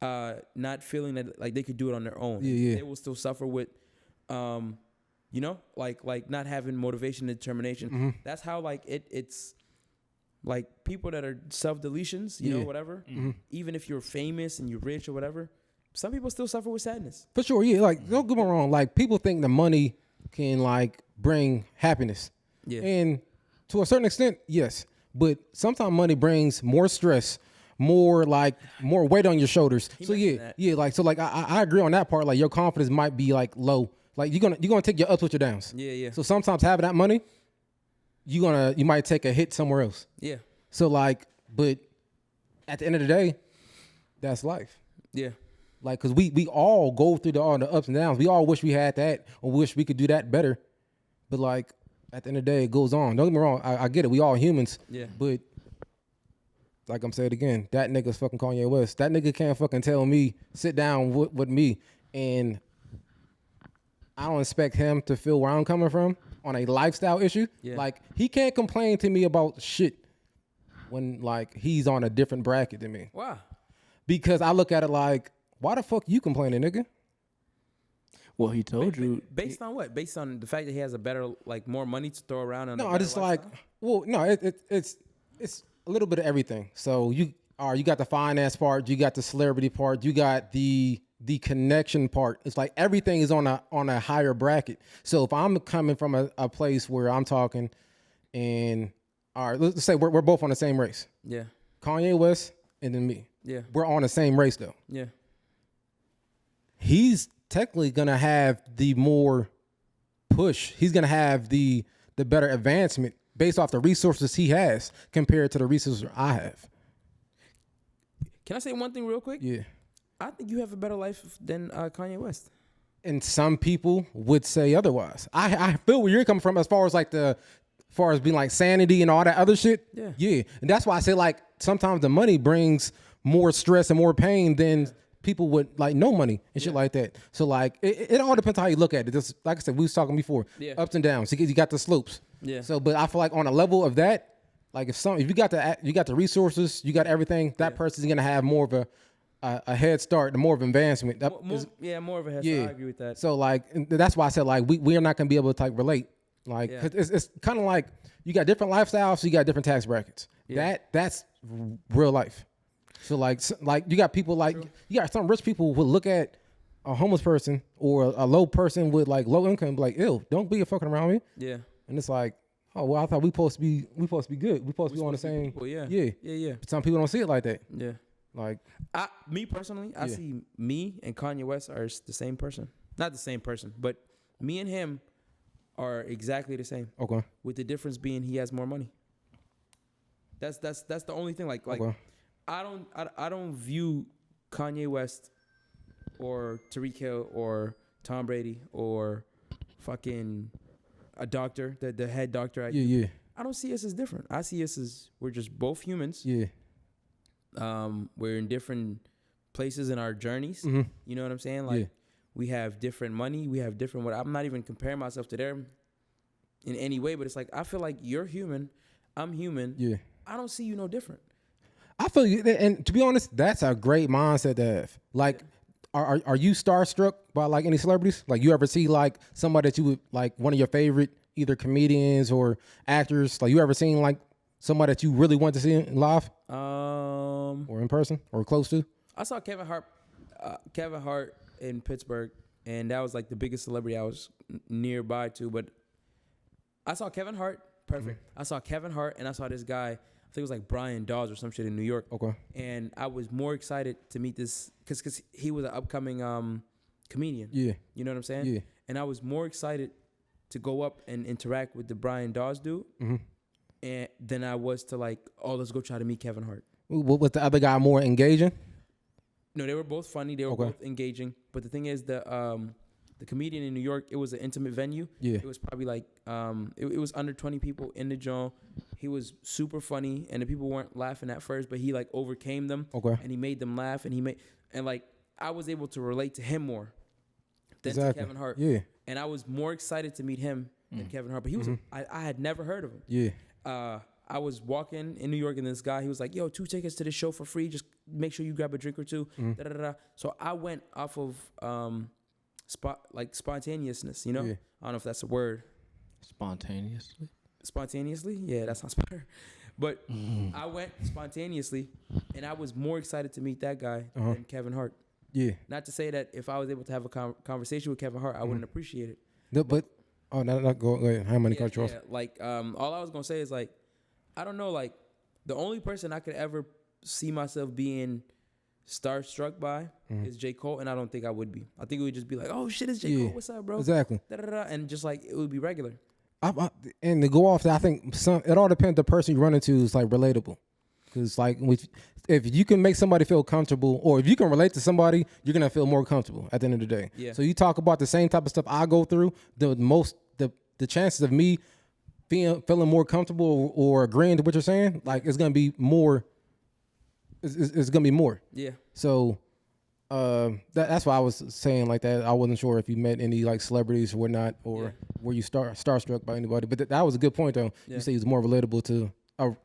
not feeling that like they could do it on their own. Yeah. They will still suffer with like not having motivation and determination. That's how like it's. Like people that are self-deletions, you know, whatever. Even if you're famous and you're rich or whatever, some people still suffer with sadness. For sure, yeah. Like don't get me wrong. Like people think the money can like bring happiness. Yeah. And to a certain extent, yes. But sometimes money brings more stress, more weight on your shoulders. So yeah. Like so, like I agree on that part. Like your confidence might be like low. Like you're gonna take your ups with your downs. Yeah. So sometimes having that money, you might take a hit somewhere else. Yeah. So like, but at the end of the day, that's life. Yeah. Like, cause we all go through all the ups and downs. We all wish we had that or wish we could do that better. But like at the end of the day, it goes on. Don't get me wrong. I get it. We all humans. Yeah. But like I'm saying again, that nigga's fucking Kanye West. That nigga can't fucking tell me, sit down with me, and I don't expect him to feel where I'm coming from on a lifestyle issue. Yeah. Like, he can't complain to me about shit when, like, he's on a different bracket than me. Wow. Because I look at it like, why the fuck you complaining, nigga? Well, he told you. Based on what? Based on the fact that he has a better, like, more money to throw around? No, I just lifestyle? Like, well, no, it's a little bit of everything. So you got the finance part, you got the celebrity part, you got the connection part. It's like everything is on a higher bracket. So if I'm coming from a place where I'm talking, and all right, let's say we're both on the same race. Yeah. Kanye West and then me. Yeah. We're on the same race though. Yeah. He's technically gonna have the more push. He's gonna have the better advancement based off the resources he has compared to the resources I have. Can I say one thing real quick? Yeah. I think you have a better life than Kanye West. And some people would say otherwise. I feel where you're coming from as far as being like sanity and all that other shit. Yeah. Yeah. And that's why I say like sometimes the money brings more stress and more pain than people with like no money and shit like that. So like it all depends on how you look at it. Just like I said, we was talking before. Yeah. Ups and downs. You got the slopes. Yeah. So but I feel like on a level of that, like if you got the resources, you got everything, that person's gonna have more of a head start, more of advancement. More of a head start. I agree with that. So like that's why I said like we are not gonna be able to like relate. Like it's kind of like you got different lifestyles, so you got different tax brackets. Yeah. That's real life. So like you got people like you got some rich people who look at a homeless person or a low person with like low income and be like, ew, don't be fucking around me. Yeah. And it's like, oh well, I thought we supposed to be good. We supposed to be on the same people, yeah. But some people don't see it like that. Yeah. Like me personally, I see me and Kanye West are the same person. Not the same person, but me and him are exactly the same. Okay. With the difference being he has more money. That's the only thing. Like okay. I don't view Kanye West or Tariq Hill or Tom Brady or fucking a doctor, the head doctor. I don't see us as different. I see us as we're just both humans. Yeah. We're in different places in our journeys. Mm-hmm. You know what I'm saying? Like we have different money. We have different. I'm not even comparing myself to them in any way, but it's like I feel like you're human. I'm human. Yeah. I don't see you no different. I feel you, and to be honest, that's a great mindset to have. Like, are you starstruck by like any celebrities? Like, you ever see like somebody that you would like one of your favorite either comedians or actors? Like, you ever seen like somebody that you really want to see live, or in person, or close to? I saw Kevin Hart in Pittsburgh, and that was like the biggest celebrity I was nearby to. But I saw Kevin Hart, perfect. Mm-hmm. I saw Kevin Hart, and I saw this guy. I think it was like Brian Dawes or some shit in New York. Okay. And I was more excited to meet this because he was an upcoming comedian. Yeah. You know what I'm saying? Yeah. And I was more excited to go up and interact with the Brian Dawes dude, and than I was to like, oh, let's go try to meet Kevin Hart. Was the other guy more engaging? No, they were both funny. They were both engaging. But the thing is, the comedian in New York, it was an intimate venue. Yeah. It was probably like, it was under 20 people in the joint. He was super funny, and the people weren't laughing at first, but he like overcame them. Okay. And he made them laugh, and like I was able to relate to him more than to Kevin Hart. Yeah. And I was more excited to meet him than Kevin Hart. But he was, I had never heard of him. Yeah. I was walking in New York, and this guy, he was like, yo, 2 tickets to this show for free. Just make sure you grab a drink or two. So I went off of spontaneousness, you know? Yeah. I don't know if that's a word. Spontaneously? Yeah, that sounds better. But I went spontaneously, and I was more excited to meet that guy than Kevin Hart. Yeah. Not to say that if I was able to have a conversation with Kevin Hart, I wouldn't appreciate it. No, but go ahead. How many controls? Yeah, like all I was gonna say is like, I don't know, like the only person I could ever see myself being starstruck by is J. Cole, and I don't think I would be. I think it would just be like, oh shit, it's J. Cole. What's up, bro? Exactly. And just like it would be regular. And to go off that, I think it all depends. The person you run into is like relatable. Because like if you can make somebody feel comfortable, or if you can relate to somebody, you're gonna feel more comfortable at the end of the day. Yeah. So you talk about the same type of stuff I go through. The chances of me feeling more comfortable or agreeing to what you're saying, like it's gonna be more. It's gonna be more. Yeah. So that's why I was saying like that. I wasn't sure if you met any like celebrities or whatnot, or were you starstruck by anybody. But that was a good point though. Yeah. You say he's more relatable to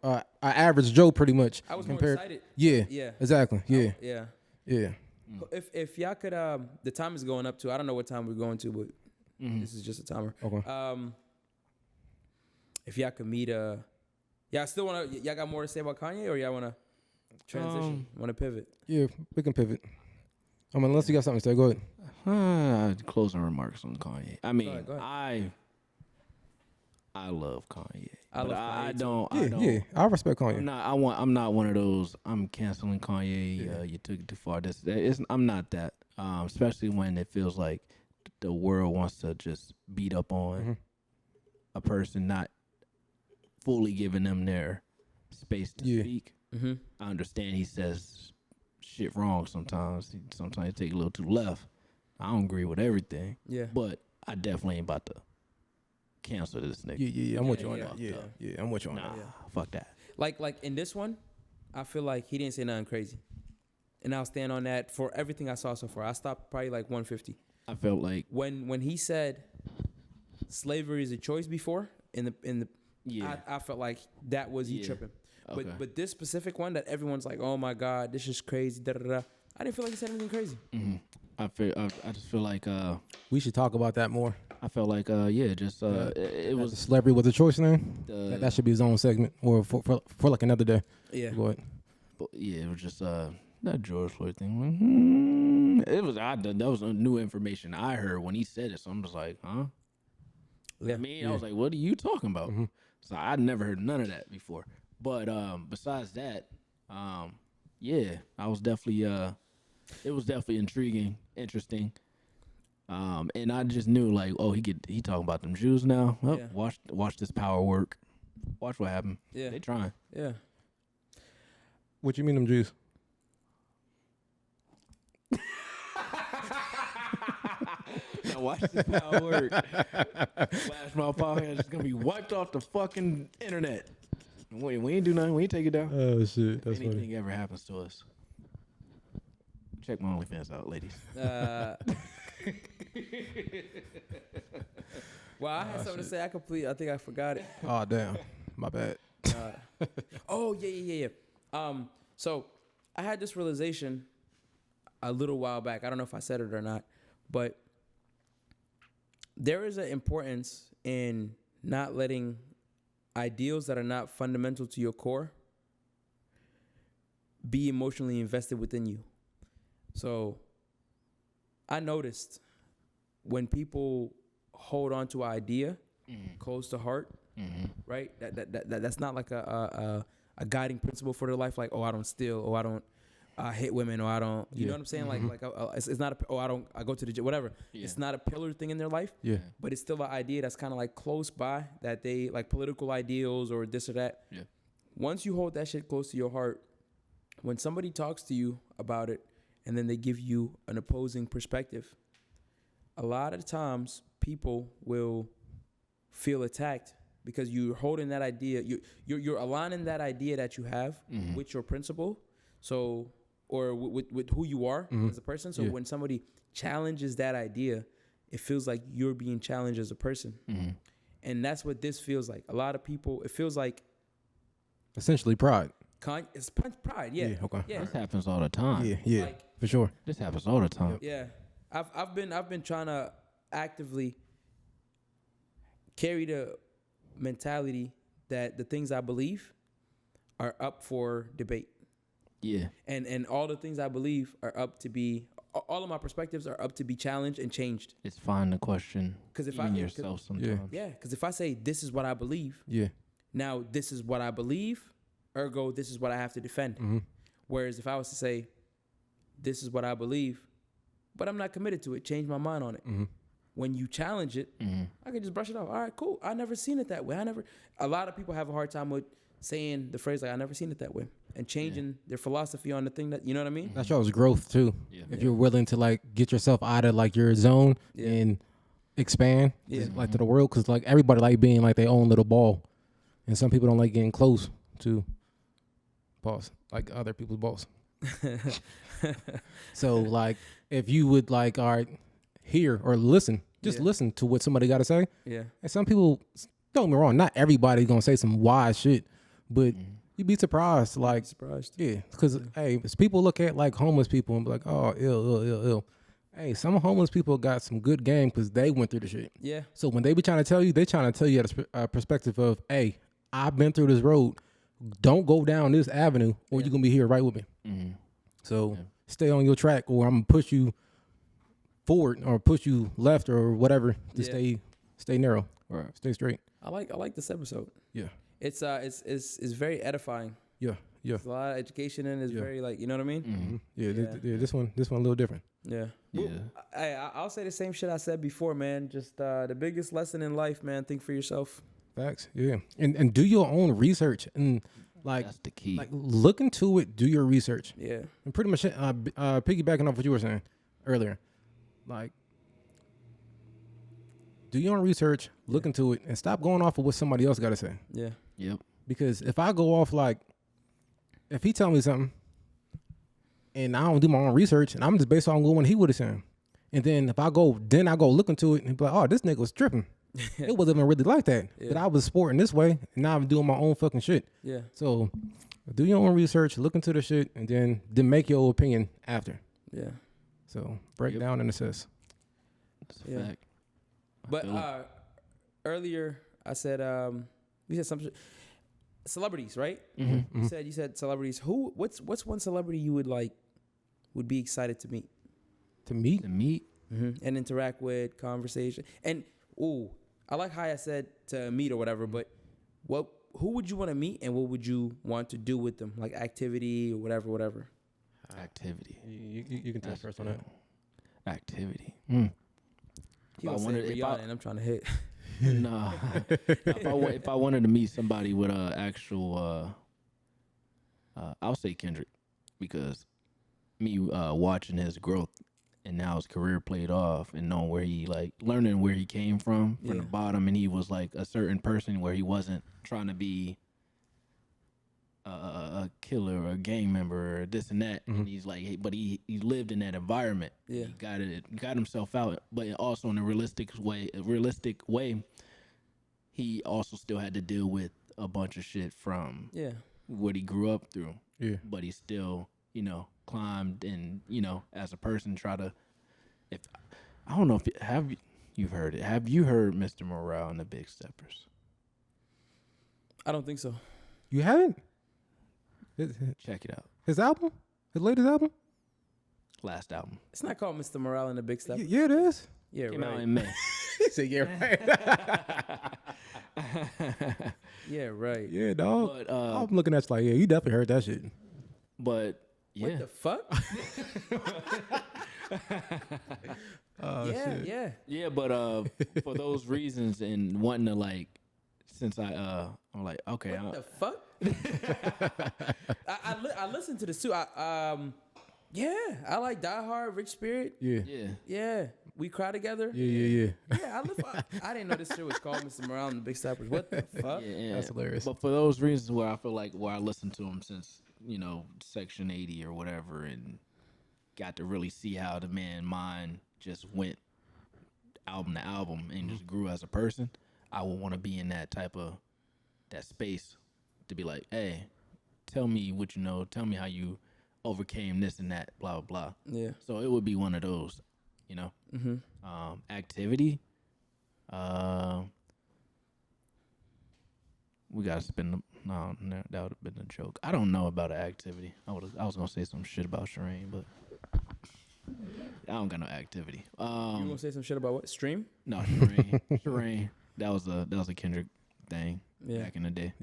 a average Joe, pretty much. I was more excited. Yeah. Yeah. Exactly. Yeah. Yeah. Yeah. If y'all could, the time is going up to. I don't know what time we're going to, but this is just a timer. Okay. If y'all could meet y'all still wanna, y'all got more to say about Kanye, or y'all wanna transition? Wanna pivot? Yeah, we can pivot. I mean, unless you got something to say, go ahead. Closing remarks on Kanye. I mean, go ahead. I love Kanye. I don't. Yeah, I respect Kanye. I'm not one of those. I'm canceling Kanye. Yeah. You took it too far. I'm not that. Especially when it feels like the world wants to just beat up on a person, not fully giving them their space to speak. Mm-hmm. I understand he says shit wrong sometimes. Sometimes he take a little too left. I don't agree with everything. Yeah. But I definitely ain't about to cancel this nigga. Yeah. I'm with you on that. Yeah, I'm with you on that. Fuck that. Like in this one, I feel like he didn't say nothing crazy, and I'll stand on that for everything I saw so far. I stopped probably like 150. I felt like when he said slavery is a choice before in the I felt like that was you tripping. Okay. But this specific one that everyone's like, oh my God, this is crazy. Da, da, da. I didn't feel like he said anything crazy. Mm-hmm. I just feel like we should talk about that more. I felt like it was the celebrity was a choice now. That should be his own segment, or for like another day. Yeah. Go ahead. But yeah, it was just that George Floyd thing. It was that was new information I heard when he said it. So I'm just like, huh? Yeah. I was like, what are you talking about? Mm-hmm. So I'd never heard none of that before. But besides that, I was definitely it was definitely intriguing, interesting. And I just knew like, oh, he talking about them Jews now. Well, watch this power work. Watch what happened. Yeah. They trying. Yeah. What you mean them Jews? Now watch this power work. Flashmob podcast is gonna be wiped off the fucking internet. We ain't do nothing. We ain't take it down. Oh shit, that's anything funny. Ever happens to us, check my OnlyFans out, ladies. Well, I had something to say. I think I forgot it. Oh damn, my bad. Oh yeah. So I had this realization a little while back. I don't know if I said it or not, but there is an importance in not letting ideals that are not fundamental to your core be emotionally invested within you. So I noticed when people hold on to an idea close to heart, right? That's not like a guiding principle for their life. Like, oh, I don't steal, or I don't hit women, or I don't, you know what I'm saying? It's not I go to the gym, whatever. Yeah. It's not a pillar thing in their life. Yeah. But it's still an idea that's kind of like close by, that they like political ideals or this or that. Yeah. Once you hold that shit close to your heart, when somebody talks to you about it and then they give you an opposing perspective, a lot of times people will feel attacked because you're holding that idea, you're aligning that idea that you have with your principle. So, or with who you are as a person. So when somebody challenges that idea, it feels like you're being challenged as a person. And that's what this feels like. A lot of people, it feels like essentially pride. It's pride, yeah. Okay. Yeah. This happens all the time. Yeah, like, for sure. This happens all the time. Yeah. I've been trying to actively carry the mentality that the things I believe are up for debate. Yeah. And all the things I believe are up to be, all of my perspectives are up to be challenged and changed. It's fine to question yourself sometimes. Yeah, because if I say this is what I believe, now this is what I believe, ergo this is what I have to defend. Whereas if I was to say this is what I believe, but I'm not committed to it, change my mind on it. When you challenge it, I can just brush it off. All right, cool. I never seen it that way. A lot of people have a hard time with saying the phrase like I never seen it that way and changing their philosophy on the thing that you know what I mean. That shows growth too. Yeah. If you're willing to like get yourself out of like your zone and expand like to the world, because like everybody like being like their own little ball, and some people don't like getting close to like other people's balls. So like if you would like hear or listen, just listen to what somebody got to say. Yeah. And some people, don't get me wrong, not everybody gonna say some wise shit, but you'd be surprised. Like yeah, because hey, people look at like homeless people and be like, oh, ill. Hey, some homeless people got some good game because they went through the shit. Yeah. So when they be trying to tell you, they trying to tell you at a perspective of, hey, I've been through this road. Don't go down this avenue, or you're gonna be here right with me. Mm-hmm. So stay on your track, or I'm gonna push you forward or push you left or whatever to stay narrow or stay straight. I like this episode. Yeah. It's very edifying. Yeah. Yeah. There's a lot of education and it's very like, you know what I mean? Mm-hmm. Yeah. This one a little different. Yeah. Yeah. Well, I'll say the same shit I said before, man. Just the biggest lesson in life, man. Think for yourself. Facts. Yeah. And do your own research and like that's the key. Like look into it, do your research. Yeah. And pretty much piggybacking off what you were saying earlier. Like do your own research, look into it, and stop going off of what somebody else got to say. Yeah. Yep. Because if I go off like, if he tell me something, and I don't do my own research, and I'm just based on what he would have said, and then if I go look into it, and be like, oh, this nigga was tripping. It wasn't even really like that. Yeah. But I was sporting this way, and now I'm doing my own fucking shit. Yeah. So do your own research, look into the shit, and then make your opinion after. Yeah. So break down and assess. That's a fact. But earlier I said we said something celebrities, right? Mm-hmm. You said celebrities. What's one celebrity you would be excited to meet? To meet? Mm-hmm. And interact with, conversation. And I like how I said to meet or whatever, but who would you want to meet and what would you want to do with them? Like activity or whatever. Activity. You can take first on that. Activity. He was saying Rihanna and I'm trying to hit. Nah. If I wanted to meet somebody with actual, I'll say Kendrick, because me watching his growth and now his career played off and knowing where he learning where he came from the bottom, and he was like a certain person where he wasn't trying to be a killer or a gang member or this and that, and he's like, hey, but he lived in that environment. Yeah, he got himself out, but also in a realistic way, he also still had to deal with a bunch of shit from what he grew up through. Yeah, but he still, climbed and as a person try to. If I don't know if you've heard it. Have you heard Mr. Morale and the Big Steppers? I don't think so. You haven't? Check it out. His album? His latest album? Last album. It's not called Mr. Morale and the Big Steppers. Yeah, it is. Yeah, Came right. out in May. He said, yeah, right. Yeah, right. Yeah, dog. But, I'm looking at you like, yeah, you definitely heard that shit. But, yeah. What the fuck? Yeah. Yeah, but for those reasons and wanting to since I'm like, okay. What the fuck? I listened to this too. I like Die Hard, Rich Spirit. Yeah. We Cry Together. Yeah. Yeah, I didn't know this shit was called Mr. Morale and the Big Steppers. What the fuck? Yeah. That's hilarious. But for those reasons where I feel like I listened to him since Section 80 or whatever, and got to really see how the man mind just went album to album and just grew as a person. I would want to be in that space to be like, hey, tell me what you know. Tell me how you overcame this and that, blah, blah, blah. Yeah. So it would be one of those, Mm-hmm. Activity. We got to spend no, that would have been a joke. I don't know about an activity. I was going to say some shit about Shireen, but I don't got no activity. You going to say some shit about what? Stream? No, Shireen. Shireen. That was a Kendrick thing back in the day.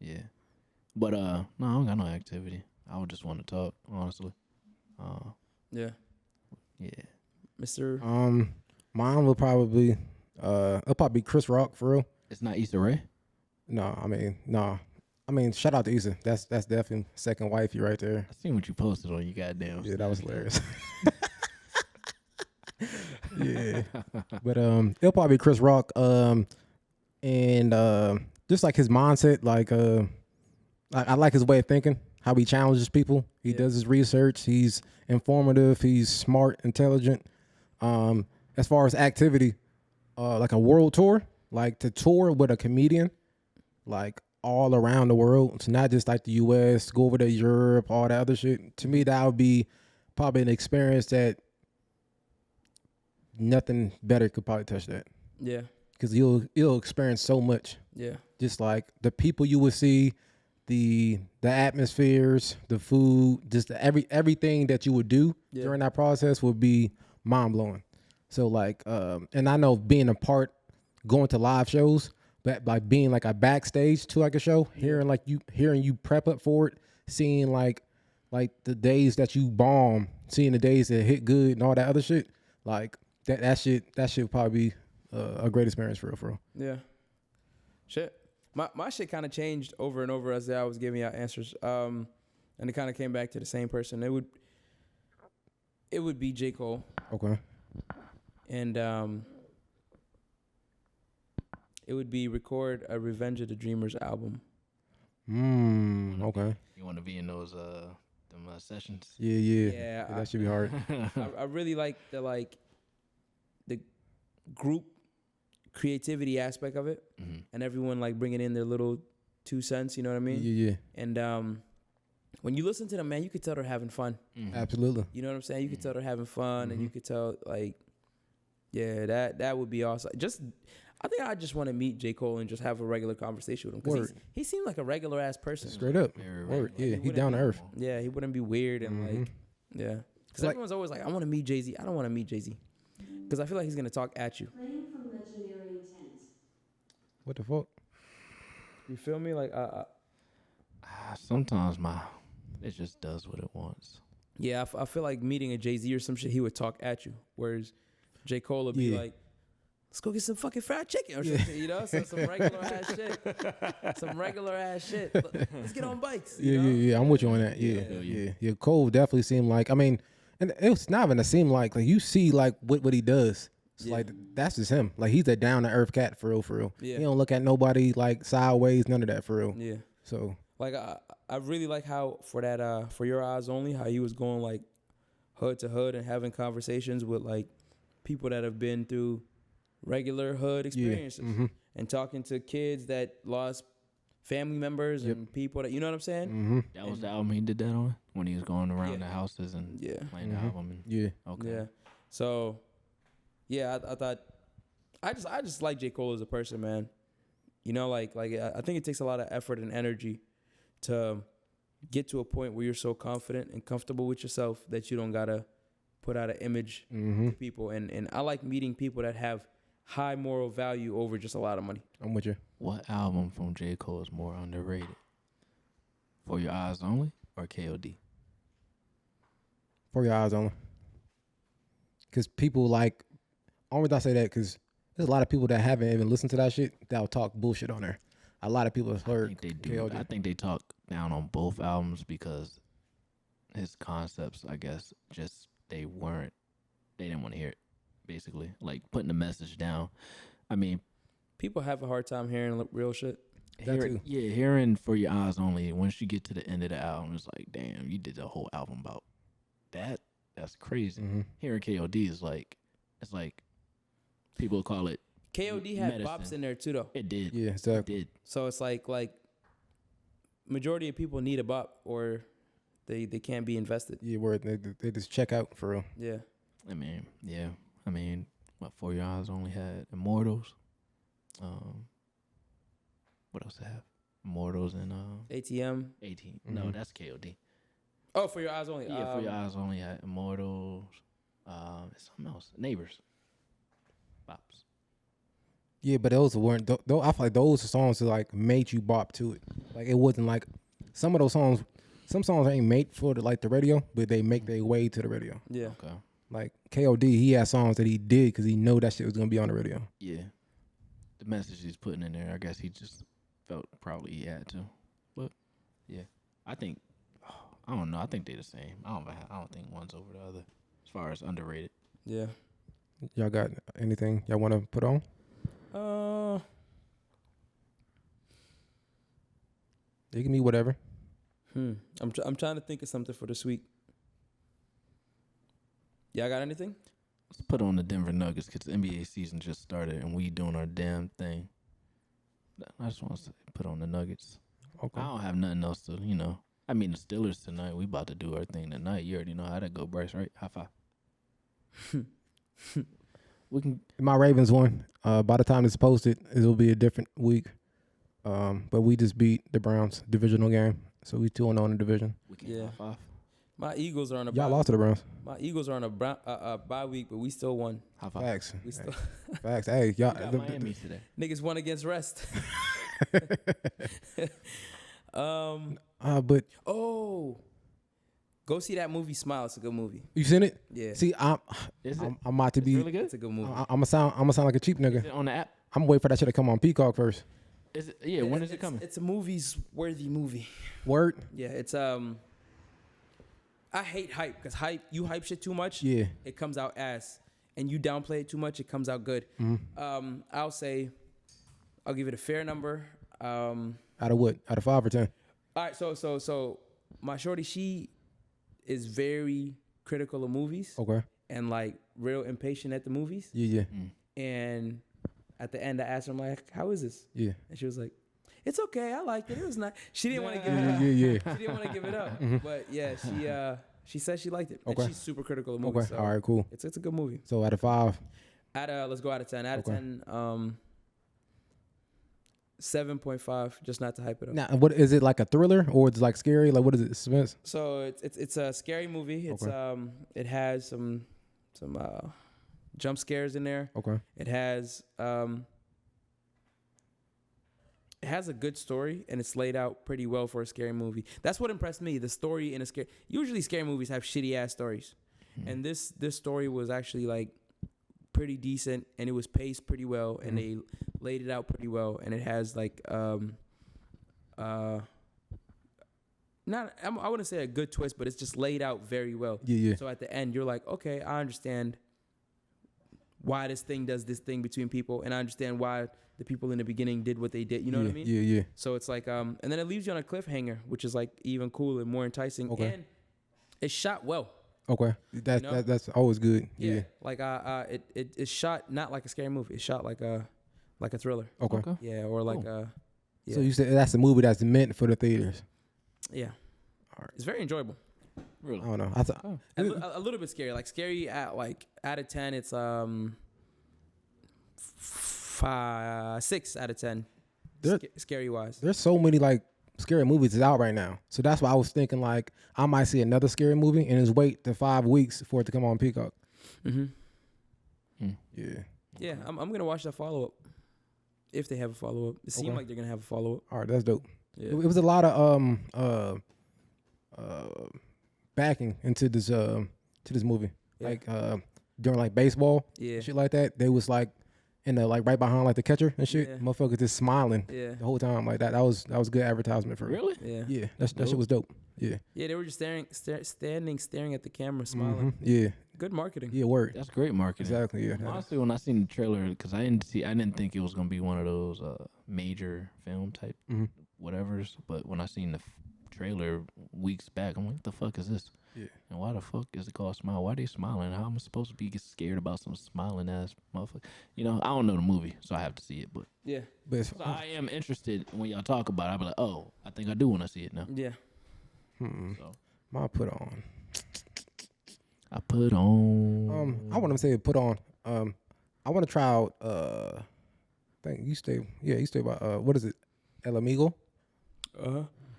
Yeah. But no, I don't got no activity. I would just want to talk, honestly. Yeah. Mr. Mine will probably it'll probably be Chris Rock for real. It's not Issa Rae? No, I mean mean, shout out to Issa. That's definitely second wifey right there. I seen what you posted on you goddamn. Yeah, that was hilarious. Yeah, but it'll probably be Chris Rock. And just like his mindset, like I like his way of thinking, how he challenges people. He does his research. He's informative. He's smart, intelligent. As far as activity, like a world tour, like to tour with a comedian, like all around the world. It's not just like the U.S. Go over to Europe, all that other shit. To me, that would be probably an experience that nothing better could probably touch that. Yeah. Because you'll experience so much. Yeah. Just like the people you would see, the atmospheres, the food, just everything that you would do during that process would be mind blowing. So like, and I know being a part, going to live shows, but by being like a backstage to like a show, hearing you prep up for it, seeing like the days that you bomb, seeing the days that hit good and all that other shit, like that shit probably be a great experience for real. Yeah. Shit. My shit kind of changed over and over as I was giving out answers. And it kind of came back to the same person. It would be J. Cole. Okay. And it would be record a Revenge of the Dreamers album. Okay. You want to be in those them sessions? Yeah. That should be hard. I really like the group creativity aspect of it, and everyone like bringing in their little 2 cents. You know what I mean? Yeah. And when you listen to them, man, you could tell they're having fun. Absolutely. You know what I'm saying? You could tell they're having fun, and you could tell like, yeah, that would be awesome. I think I just want to meet J. Cole and just have a regular conversation with him because he seemed like a regular ass person. Straight up. Word. Yeah, he's down to earth. Yeah, he wouldn't be weird and like, yeah. Because everyone's always like, I want to meet Jay-Z. I don't want to meet Jay-Z because I feel like he's gonna talk at you. Playing from legendary intent. What the fuck? You feel me? Like, sometimes it just does what it wants. Yeah, I feel like meeting a Jay-Z or some shit, he would talk at you, whereas J. Cole would be like, let's go get some fucking fried chicken or something, you know? Some regular ass shit. Some regular ass shit. Let's get on bikes. Yeah. I'm with you on that. Yeah. Cole definitely seemed like, I mean, and it was not even to seem like you see like what he does. It's like that's just him. Like he's a down to earth cat for real. Yeah. He don't look at nobody like sideways, none of that for real. Yeah. So like I really like how for Your Eyes Only, how he was going like hood to hood and having conversations with like people that have been through regular hood experiences and talking to kids that lost family members and people that, you know what I'm saying? That was the album he did that on when he was going around the houses and playing the album. Okay. Yeah. So, yeah, I thought I just like J. Cole as a person, man. You know, like I think it takes a lot of effort and energy to get to a point where you're so confident and comfortable with yourself that you don't gotta put out an image to people. And I like meeting people that have high moral value over just a lot of money. I'm with you. What album from J. Cole is more underrated? For Your Eyes Only or KOD? For Your Eyes Only. Because people like, only reason I say that because there's a lot of people that haven't even listened to that shit that'll talk bullshit on there. A lot of people have heard. I think they do. KOD. I think they talk down on both albums because his concepts, I guess, just they didn't want to hear it. Basically, like putting the message down. I mean, people have a hard time hearing real shit. Hearing For Your Eyes Only. Once you get to the end of the album, it's like, damn, you did the whole album about that. That's crazy. Hearing KOD is like, it's like people call it. KOD had medicine. bops in there too, though. It did. Yeah, exactly. It did. So it's like majority of people need a bop or they can't be invested. Yeah, where they just check out for real. Yeah. I mean, yeah. I mean, what For Your Eyes Only had Immortals. What else they have? Immortals and ATM. No, that's KOD. Oh, For Your Eyes Only. Yeah, For Your Eyes Only had Immortals. Something else. Neighbors. Bops. Yeah, but those weren't. I feel like those songs like made you bop to it. Like it wasn't like some of those songs. Some songs ain't made for the radio, but they make their way to the radio. Yeah. Okay. Like KOD, he had songs that he did because he know that shit was gonna be on the radio. Yeah. The message he's putting in there, I guess he just felt probably he had to. But I think I don't know. I think they're the same. I don't think one's over the other as far as underrated. Yeah. Y'all got anything y'all want to put on? It can be whatever. I'm trying to think of something for this week. Y'all got anything? Let's put on the Denver Nuggets because the NBA season just started and we doing our damn thing. I just want to put on the Nuggets. Okay. I don't have nothing else to, I mean, the Steelers tonight. We about to do our thing tonight. You already know how that go, Bryce, right? High five. We can. My Ravens won. By the time it's posted, it'll be a different week. But we just beat the Browns divisional game, so we 2-0 in the division. We can high five. My Eagles are on a y'all lost to the Browns. My Eagles are on a bye week, but we still won. High five. Facts. We still Facts. Hey, y'all. Miami today. Niggas won against rest. But go see that movie. Smile. It's a good movie. you seen it? Yeah. See, I'm about to be. Really good. It's a good movie. I'm gonna sound like a cheap nigga. Is it on the app? I'm waiting for that shit to come on Peacock first. Is it? Yeah. When is it coming? It's a movies worthy movie. Word. Yeah. It's I hate hype because you hype shit too much. Yeah. It comes out ass, and you downplay it too much. It comes out good. I'll say, I'll give it a fair number. Out of what? Out of 5 or 10? All right, so my shorty, she is very critical of movies. Okay. And like real impatient at the movies. Yeah. And at the end, I asked her, I'm like, how is this? Yeah. And she was like, it's okay. I liked it. It was nice. She didn't want to give it up. Yeah. She didn't want to give it up. But yeah, she said she liked it. Okay. And she's super critical of movies. Okay. So All right. Cool. it's a good movie. So out of 5. Let's go out of 10. Out of 10, 7.5, just not to hype it up. Now, what is it, like a thriller or it's like scary? Like what is it? Suspense? So it's a scary movie. It's it has some jump scares in there. Okay. It has a good story and it's laid out pretty well for a scary movie. That's what impressed me. The story in a scary. Usually scary movies have shitty ass stories, and this story was actually like pretty decent and it was paced pretty well and they laid it out pretty well and it has like I wouldn't say a good twist, but it's just laid out very well. Yeah. So at the end you're like, okay, I understand why this thing does this thing between people, and I understand why the people in the beginning did what they did. You know what I mean? Yeah. So it's like and then it leaves you on a cliffhanger, which is like even cool and more enticing. Okay. And it's shot well. Okay. That's always good. Yeah. Like it's shot not like a scary movie. It's shot like a thriller. Okay. Yeah, or like Cool. yeah. So you said that's a movie that's meant for the theaters. Yeah. All right. It's very enjoyable. Really? I don't know. A little bit scary. Like scary at like out of 10, it's 6 out of 10. Scary wise. There's so many like scary movies is out right now. So that's why I was thinking like I might see another scary movie and just wait the 5 weeks for it to come on Peacock. Yeah. Yeah, I'm gonna watch that follow up. If they have a follow up. It seemed like they're gonna have a follow up. All right, that's dope. Yeah. It was a lot of backing into this movie. Yeah. Like during like baseball, shit like that. They was like in the like right behind like the catcher and shit. Yeah. Motherfuckers just smiling Yeah. the whole time like that. That was good advertisement for Really? Yeah. Yeah, that shit was dope. Yeah. Yeah, they were just staring at the camera, smiling. Yeah. Good marketing. Yeah, word. That's great marketing. Exactly, yeah. Honestly, when I seen the trailer, because I didn't think it was gonna be one of those major film type whatevers. But when I seen the trailer weeks back, I'm like, what the fuck is this? Yeah. And why the fuck is it called Smile? Why are they smiling? How am I supposed to be scared about some smiling ass motherfucker? I don't know the movie, so I have to see it. But Yeah. But so I am interested when y'all talk about it. I'll be like, oh, I think I do want to see it now. Yeah. So I put on. I put on. I want to say put on. I want to try out. I think you stay. Yeah, you stay by. What is it? El Amigo.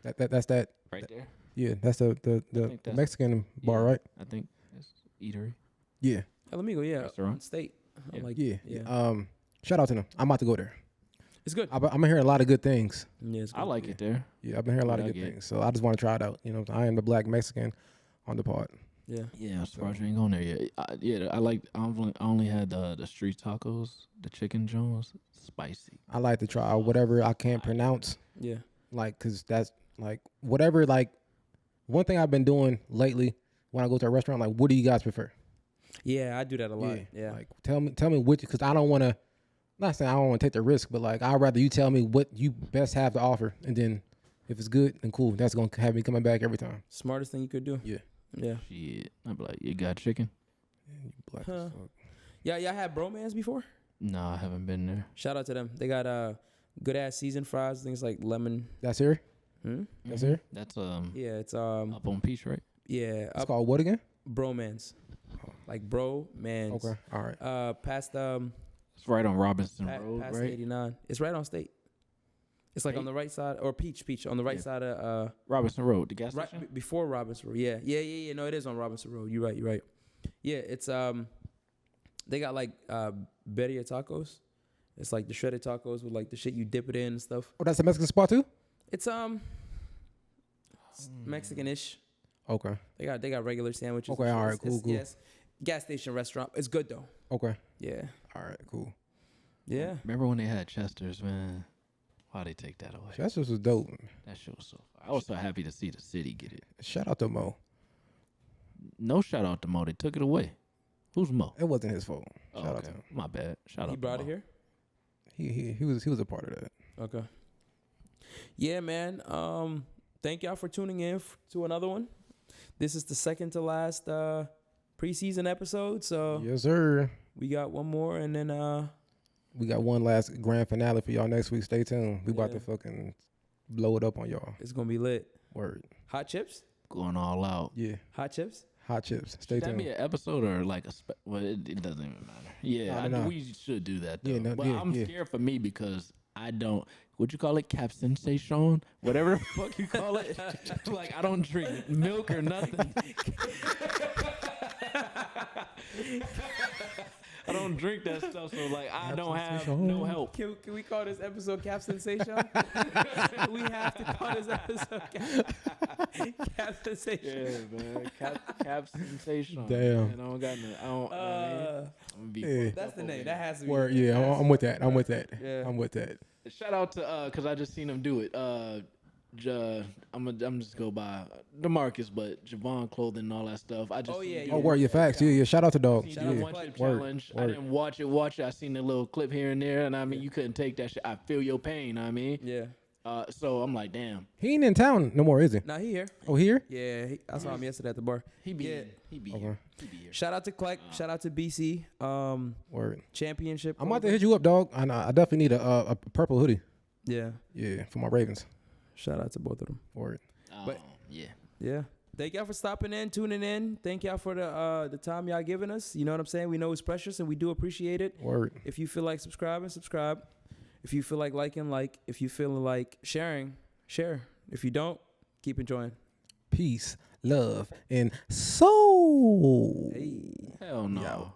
That's that. Right there. Yeah, that's the that's- Mexican bar, right? I think it's eatery. Yeah. El Amigo, yeah. Restaurant. State. Yeah. Like, Yeah. Shout out to them. I'm about to go there. It's good. I've been hearing a lot of good things. Yeah, it's good. I like it there. Yeah, I've been hearing a lot of Yeah, I good get it. things. So I just want to try it out. I am the black Mexican on the pod. Yeah. Yeah, I'm surprised you ain't going there yet. I only had the street tacos, the chicken joints, spicy. I like to try whatever I can't pronounce. Yeah. Like, cause that's like whatever. Like one thing I've been doing lately when I go to a restaurant, like what do you guys prefer? Yeah, I do that a lot. Yeah. Like tell me which, because I don't want to. Not saying I don't want to take the risk, but like I'd rather you tell me what you best have to offer, and then if it's good, then cool. That's gonna have me coming back every time. Smartest thing you could do. Yeah. Yeah. Shit. I'd be like, you got chicken? You black as fuck. Yeah, y'all had Bromance before? No, I haven't been there. Shout out to them. They got good ass seasoned fries, things like lemon. That's here. Hmm? That's here. That's Yeah, it's up on Peach, right? yeah, It's called what again? Bromance. Like Bromance. Okay. All right. Past It's right on Robinson Road, past right? 89. It's right on State. It's like on the right side, or Peach on the right side of Robinson Road, the gas right station. before Robinson Road. Yeah. No, it is on Robinson Road. You're right. Yeah, it's they got like birria tacos. It's like the shredded tacos with like the shit you dip it in and stuff. Oh, that's a Mexican spot too. It's Mexican-ish. Okay. They got regular sandwiches. Okay, all right, cool. Yes, gas station restaurant. It's good though. Okay. Yeah. All right. Cool. Yeah. Remember when they had Chester's, man? Why'd they take that away? That's just was dope. That shit was so fire. I was so happy to see the city get it. Shout out to Mo. No shout out to Mo. They took it away. Who's Mo? It wasn't his fault. Oh, Shout out okay. to him. My bad. Shout out. He brought to it Mo. here. He was a part of that. Okay. Yeah, man. Thank y'all for tuning in to another one. This is the second to last preseason episode, so Yes, sir. we got one more, and then We got one last grand finale for y'all next week. Stay tuned. We about Yeah. to fucking blow it up on y'all. it's gonna be lit. Word. Hot chips. Going all out. Yeah. Hot chips. Hot chips. Stay Should that tuned. be an episode or like a well, it doesn't even matter. Yeah, No. we should do that though. Yeah, no, but yeah, I'm yeah. scared for me because I don't. What you call it? Cap-sen'sa-cion? Whatever the fuck you call it. Like I don't drink milk or nothing. I don't drink that stuff, so like I don't have no help. Can we call this episode Cap-sen'sa-cion? We have to call this episode Cap-sen'sa-cion. Yeah, man. Cap-sen'sa-cion. Damn. Man, I don't got no. I don't. I'm gonna be Yeah. That's the name. That has to be. Word. the name. Yeah. I'm with that. I'm with that. Yeah. I'm with that. Shout out to because I just seen him do it. I'm just go by DeMarcus, but Javon clothing and all that stuff. I just Oh, yeah, Oh, word. Your facts. Yeah. Shout out to dog. seen Shout the out to Yeah. one chip Word. challenge. I Word. didn't watch it. I seen the little clip here and there, and I mean you couldn't take that shit. I feel your pain. I mean, Yeah. so I'm like, damn, He ain't in town no more, is he? Now he here. Oh, here? Yeah, I saw him yesterday at the bar. he be Yeah. here. He be Okay. here. He be here. Shout out to Kleck. Shout out to BC. Word. Championship. I'm about to hit you up, dog. I definitely need a purple hoodie. Yeah. Yeah, for my Ravens. Shout out to both of them. Word. But- Yeah. Yeah. Thank y'all for stopping in, tuning in. Thank y'all for the time y'all giving us. You know what I'm saying? We know it's precious and we do appreciate it. Word. If you feel like subscribing, subscribe. If you feel like liking, like. If you feel like sharing, share. If you don't, keep enjoying. Peace, love, and soul. Hey. Hell no. Yo.